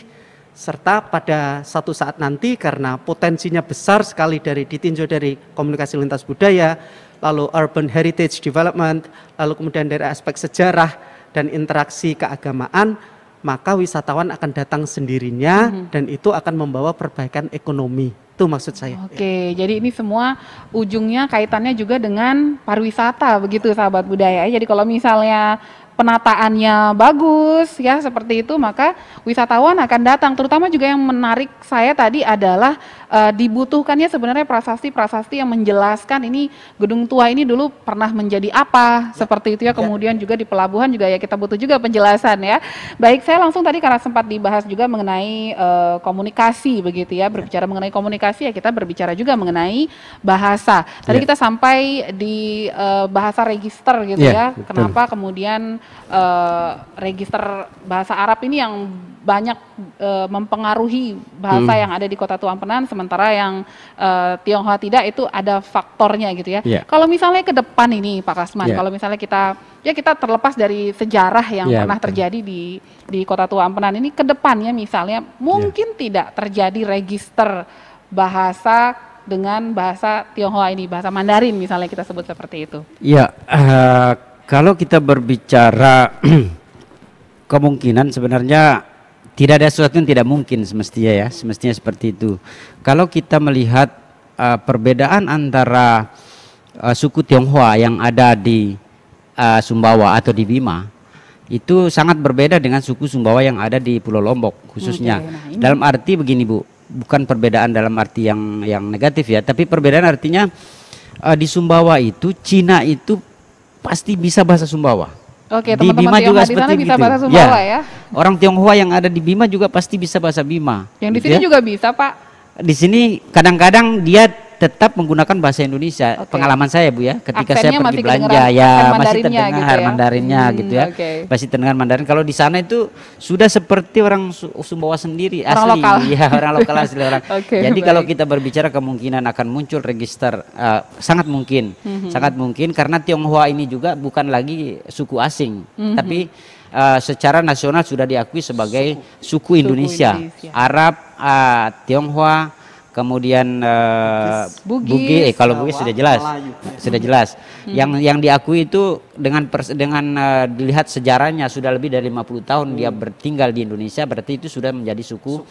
serta pada satu saat nanti karena potensinya besar sekali ditinjau dari komunikasi lintas budaya, lalu urban heritage development, lalu kemudian dari aspek sejarah dan interaksi keagamaan, maka wisatawan akan datang sendirinya dan itu akan membawa perbaikan ekonomi. Itu maksud saya. Oke, jadi ini semua ujungnya kaitannya juga dengan pariwisata begitu sahabat budaya. Jadi kalau misalnya penataannya bagus ya seperti itu, maka wisatawan akan datang. Terutama juga yang menarik saya tadi adalah dibutuhkannya sebenarnya prasasti-prasasti yang menjelaskan ini gedung tua ini dulu pernah menjadi apa, seperti itu ya. Kemudian juga di pelabuhan juga ya kita butuh juga penjelasan ya. Baik, saya langsung tadi karena sempat dibahas juga mengenai komunikasi begitu ya. Berbicara mengenai komunikasi ya kita berbicara juga mengenai bahasa. Tadi kita sampai di bahasa register gitu ya. Betul. Kenapa kemudian register bahasa Arab ini yang banyak mempengaruhi bahasa yang ada di Kota Tua Ampenan, sementara yang Tionghoa tidak, itu ada faktornya gitu ya. Kalau misalnya ke depan ini Pak Kasman, kalau misalnya kita terlepas dari sejarah yang pernah terjadi di Kota Tua Ampenan ini, ke depannya misalnya mungkin tidak terjadi register bahasa dengan bahasa Tionghoa ini, bahasa Mandarin misalnya kita sebut seperti itu. Ya, kalau kita berbicara kemungkinan sebenarnya tidak ada sesuatu yang tidak mungkin semestinya ya, semestinya seperti itu. Kalau kita melihat perbedaan antara suku Tionghoa yang ada di Sumbawa atau di Bima, itu sangat berbeda dengan suku Sumbawa yang ada di Pulau Lombok khususnya. Dalam arti begini Bu, bukan perbedaan dalam arti yang negatif ya, tapi perbedaan artinya di Sumbawa itu Cina itu pasti bisa bahasa Sumbawa. Oke, di teman-teman Bima juga Tionghoa di sana seperti bisa gitu. bahasa Sumbawa ya. Orang Tionghoa yang ada di Bima juga pasti bisa bahasa Bima. Yang di gitu sini ya. juga bisa, Pak. Di sini kadang-kadang dia tetap menggunakan bahasa Indonesia. Pengalaman saya Bu ya, ketika Aksennya saya pergi masih belanja kedengeran ya aksen masih Mandarinnya terdengar gitu ya. Mandarinnya gitu ya. Masih terdengar Mandarin. Kalau di sana itu sudah seperti orang Sumbawa sendiri Orang asli. lokal. Ya, orang lokal asli orang. Jadi baik. kalau kita berbicara kemungkinan akan muncul register sangat mungkin. Sangat mungkin karena Tionghoa ini juga bukan lagi suku asing, tapi secara nasional sudah diakui sebagai suku Indonesia. Arab, Tionghoa, kemudian Bugis, kalau Bugis sudah jelas, Melayu. sudah jelas. Yang diakui itu dengan dilihat sejarahnya sudah lebih dari 50 tahun dia bertinggal di Indonesia, berarti itu sudah menjadi suku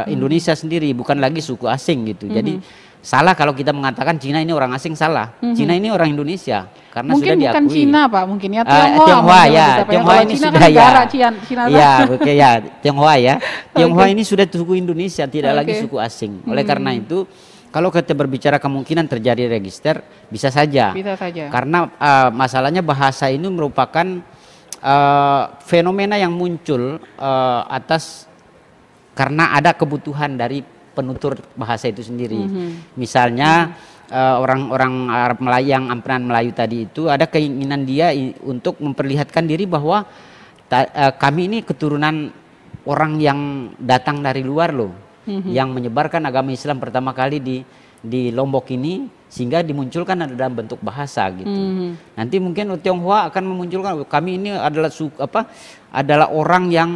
Indonesia sendiri, bukan lagi suku asing gitu. Jadi salah kalau kita mengatakan Cina ini orang asing, salah. Cina ini orang Indonesia karena Mungkin sudah diakui. bukan Cina Pak, mungkin ya Tionghoa. Tionghoa ya, Tionghoa Kalau ini Cina sudah kan ya. negara Cina. Ya, oke ya, Tionghoa ya. Tionghoa ini sudah suku Indonesia, tidak lagi suku asing. Oleh karena itu, kalau kita berbicara kemungkinan terjadi register, bisa saja. Bisa saja. Karena masalahnya bahasa ini merupakan fenomena yang muncul atas karena ada kebutuhan dari penutur bahasa itu sendiri. Misalnya orang-orang Arab Melayu yang Ampenan Melayu tadi itu ada keinginan dia untuk memperlihatkan diri bahwa kami ini keturunan orang yang datang dari luar loh, yang menyebarkan agama Islam pertama kali di Lombok ini, sehingga dimunculkan dalam bentuk bahasa gitu. Nanti mungkin Tionghoa akan memunculkan kami ini adalah orang yang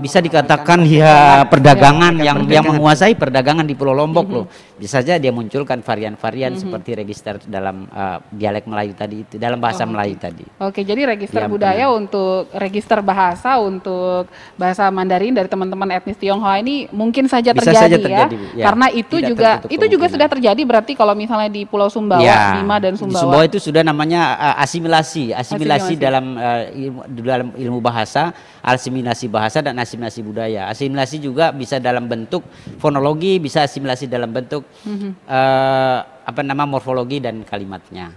bisa dikatakan ya perdagangan yang menguasai perdagangan di Pulau Lombok loh. Bisa saja dia munculkan varian-varian seperti register dalam dialek Melayu tadi itu, dalam bahasa Melayu tadi. Oke, jadi register budaya untuk register bahasa untuk bahasa Mandarin dari teman-teman etnis Tionghoa ini mungkin saja Bisa terjadi, saja terjadi, ya. Karena itu juga sudah terjadi berarti kalau misalnya di Pulau Sumbawa, Bima dan Sumbawa. Di Sumbawa itu sudah namanya asimilasi dalam ilmu bahasa, asimilasi bahasa dan asimilasi budaya. Asimilasi juga bisa dalam bentuk fonologi, bisa asimilasi dalam bentuk morfologi dan kalimatnya.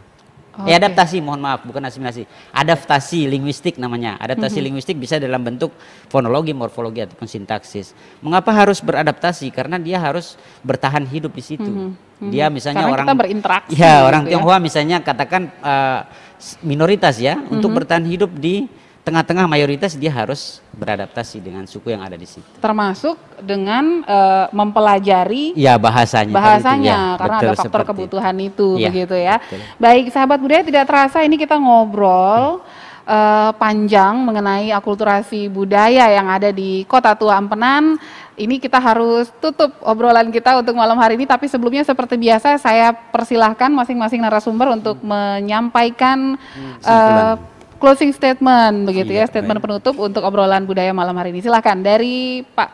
Adaptasi, mohon maaf, bukan asimilasi. Adaptasi linguistik namanya. Adaptasi linguistik bisa dalam bentuk fonologi, morfologi ataupun sintaksis. Mengapa harus beradaptasi? Karena dia harus bertahan hidup di situ. Dia misalnya karena orang kita berinteraksi. Ya, orang Tionghoa misalnya katakan minoritas ya, untuk bertahan hidup di tengah-tengah mayoritas dia harus beradaptasi dengan suku yang ada di situ. Termasuk dengan mempelajari bahasanya karena ada faktor kebutuhan itu ya, begitu ya. Betul. Baik sahabat budaya, tidak terasa ini kita ngobrol panjang mengenai akulturasi budaya yang ada di Kota Tua Ampenan. Ini kita harus tutup obrolan kita untuk malam hari ini, tapi sebelumnya seperti biasa saya persilahkan masing-masing narasumber untuk menyampaikan closing statement begitu ya, statement penutup untuk obrolan budaya malam hari ini. Silahkan dari Pak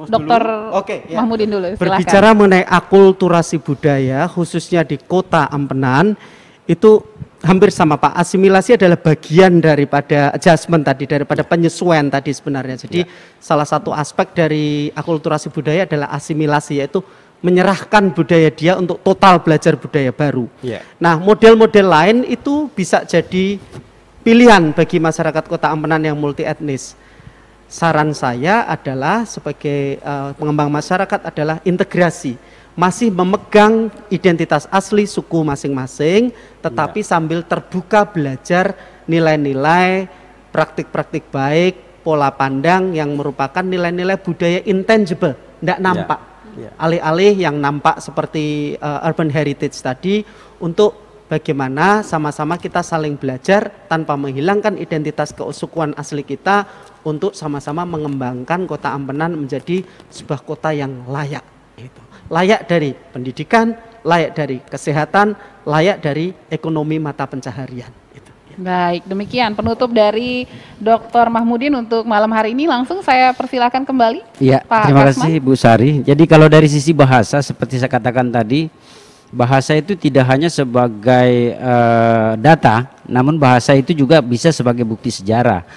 Dr. Mahmudin dulu. Silahkan. Berbicara mengenai akulturasi budaya khususnya di Kota Ampenan itu hampir sama Pak. Asimilasi adalah bagian daripada adjustment tadi, daripada penyesuaian tadi sebenarnya. Jadi salah satu aspek dari akulturasi budaya adalah asimilasi, yaitu menyerahkan budaya dia untuk total belajar budaya baru. Nah, model-model lain itu bisa jadi pilihan bagi masyarakat Kota Ampenan yang multi etnis. Saran saya adalah sebagai pengembang masyarakat adalah integrasi, masih memegang identitas asli suku masing-masing, tetapi sambil terbuka belajar nilai-nilai, praktik-praktik baik, pola pandang yang merupakan nilai-nilai budaya intangible, tidak nampak. Alih-alih yang nampak seperti urban heritage tadi, untuk bagaimana sama-sama kita saling belajar tanpa menghilangkan identitas kesukuan asli kita untuk sama-sama mengembangkan Kota Ampenan menjadi sebuah kota yang layak. Layak dari pendidikan, layak dari kesehatan, layak dari ekonomi mata pencaharian. Baik, demikian penutup dari Dr. Mahmudin untuk malam hari ini. Langsung saya persilahkan kembali. Iya, terima kasih Bu Sari. Jadi kalau dari sisi bahasa seperti saya katakan tadi, bahasa itu tidak hanya sebagai data, namun bahasa itu juga bisa sebagai bukti sejarah.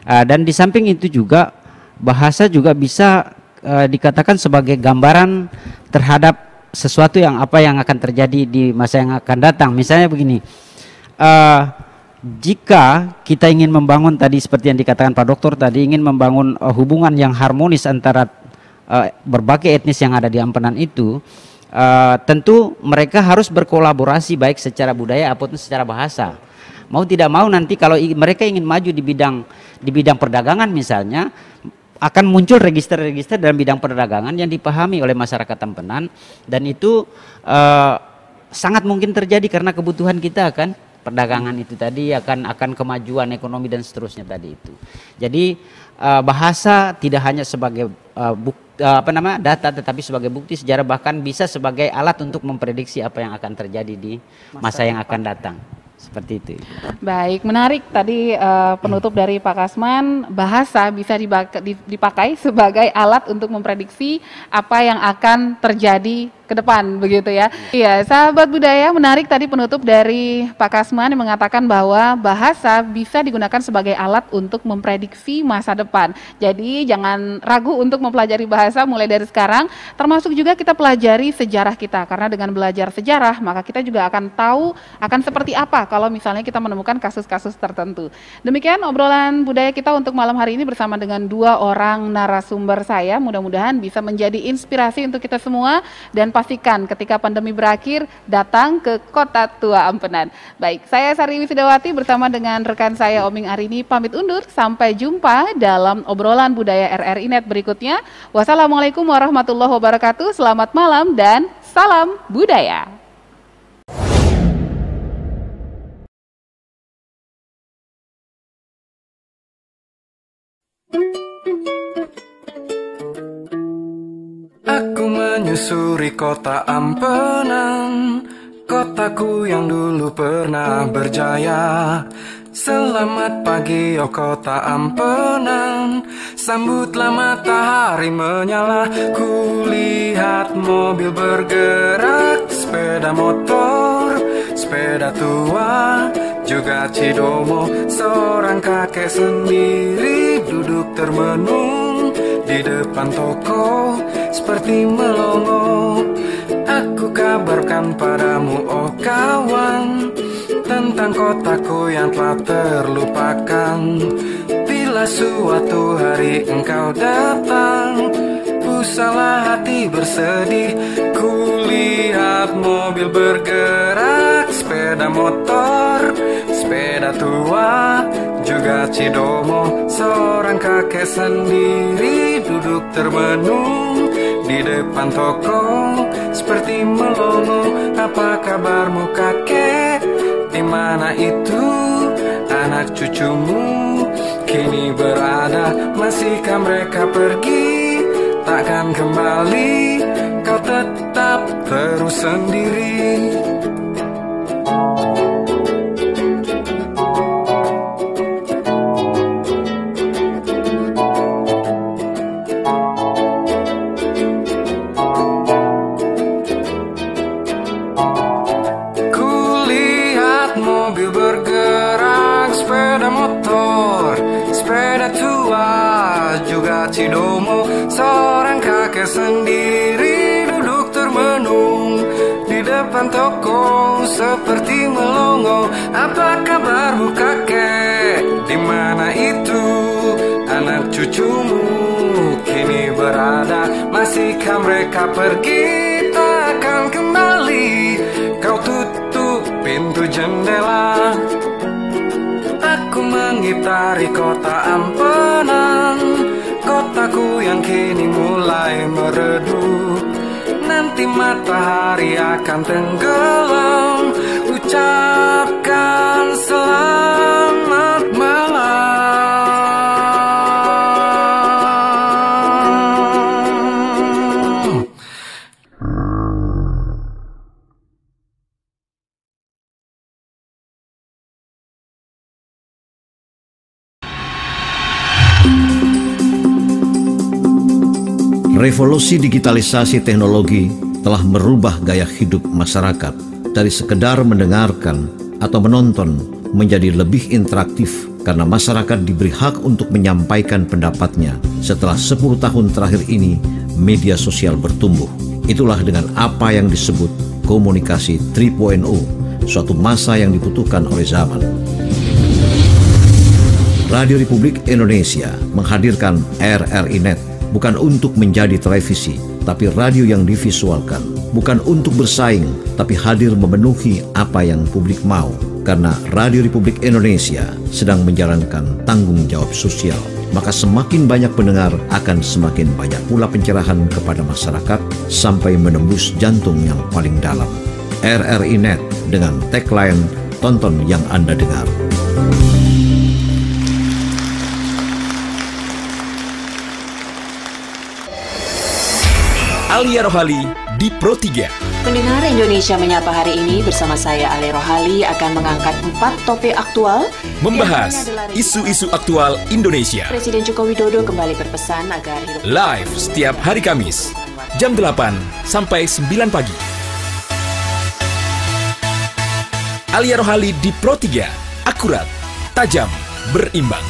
Dan di samping itu juga bahasa juga bisa dikatakan sebagai gambaran terhadap sesuatu yang akan terjadi di masa yang akan datang. Misalnya begini, jika kita ingin membangun tadi seperti yang dikatakan Pak Dokter tadi, ingin membangun hubungan yang harmonis antara berbagai etnis yang ada di Ampenan itu, tentu mereka harus berkolaborasi baik secara budaya ataupun secara bahasa. Mau tidak mau nanti kalau mereka ingin maju di bidang perdagangan misalnya, akan muncul register-register dalam bidang perdagangan yang dipahami oleh masyarakat Ampenan, dan itu sangat mungkin terjadi karena kebutuhan kita akan perdagangan itu tadi, akan kemajuan ekonomi dan seterusnya tadi itu. Jadi bahasa tidak hanya sebagai data, tetapi sebagai bukti sejarah, bahkan bisa sebagai alat untuk memprediksi apa yang akan terjadi di masa yang akan datang. Seperti itu. Baik, menarik tadi penutup dari Pak Kasman, bahasa bisa dipakai sebagai alat untuk memprediksi apa yang akan terjadi ke depan begitu ya. Iya, sahabat budaya, menarik tadi penutup dari Pak Kasman yang mengatakan bahwa bahasa bisa digunakan sebagai alat untuk memprediksi masa depan. Jadi jangan ragu untuk mempelajari bahasa mulai dari sekarang, termasuk juga kita pelajari sejarah kita, karena dengan belajar sejarah maka kita juga akan tahu akan seperti apa kalau misalnya kita menemukan kasus-kasus tertentu. Demikian obrolan budaya kita untuk malam hari ini bersama dengan dua orang narasumber saya. Mudah-mudahan bisa menjadi inspirasi untuk kita semua, dan pastikan ketika pandemi berakhir datang ke Kota Tua Ampenan. Baik, saya Sari Wisdawati bersama dengan rekan saya Oming Arini pamit undur. Sampai jumpa dalam obrolan budaya RRI Net berikutnya. Wassalamualaikum warahmatullahi wabarakatuh. Selamat malam dan salam budaya. Aku menyusuri kota Ampenan, kotaku yang dulu pernah berjaya. Selamat pagi oh kota Ampenan, sambutlah matahari menyala. Kulihat mobil bergerak, sepeda motor, sepeda tua, juga Cidomo. Seorang kakek sendiri duduk termenung di depan toko seperti melongo. Aku kabarkan padamu oh kawan, tentang kotaku yang telah terlupakan. Bila suatu hari engkau datang, usahlah hati bersedih. Kulihat mobil bergerak, sepeda motor, sepeda tua, juga Cidomo. Seorang kakek sendiri duduk termenung di depan toko seperti melongo. Apa kabarmu kakek? Di mana itu anak anak cucumu kini berada, masihkah mereka pergi? Takkan kembali, kau tetap terus sendiri. Kulihat mobil bergerak, sepeda motor, sepeda tua, juga cidomo. Seorang kakek sendiri duduk termenung di depan toko seperti melongo. Apa kabarmu kakek? Di mana itu anak cucumu kini berada? Masihkah mereka pergi? Takkan kembali, kau tutup pintu jendela. Aku mengitari kota Ampenan, kotaku yang kini mulai meredup. Nanti matahari akan tenggelam, ucapkan selamat malam. Revolusi digitalisasi teknologi telah merubah gaya hidup masyarakat dari sekedar mendengarkan atau menonton menjadi lebih interaktif karena masyarakat diberi hak untuk menyampaikan pendapatnya. Setelah 10 tahun terakhir ini, media sosial bertumbuh. Itulah dengan apa yang disebut komunikasi 3.0, suatu masa yang dibutuhkan oleh zaman. Radio Republik Indonesia menghadirkan RRI Net, bukan untuk menjadi televisi, tapi radio yang divisualkan. Bukan untuk bersaing, tapi hadir memenuhi apa yang publik mau. Karena Radio Republik Indonesia sedang menjalankan tanggung jawab sosial, maka semakin banyak pendengar akan semakin banyak pula pencerahan kepada masyarakat sampai menembus jantung yang paling dalam. RRI Net dengan tagline "Tonton yang Anda dengar". Alia Rohali di Pro 3. Pendengar Indonesia Menyapa hari ini bersama saya Alia Rohali akan mengangkat 4 topik aktual. Membahas isu-isu aktual Indonesia. Presiden Joko Widodo kembali berpesan agar hidup live setiap hari Kamis jam 8 sampai 9 pagi. Alia Rohali di Pro 3, akurat, tajam, berimbang.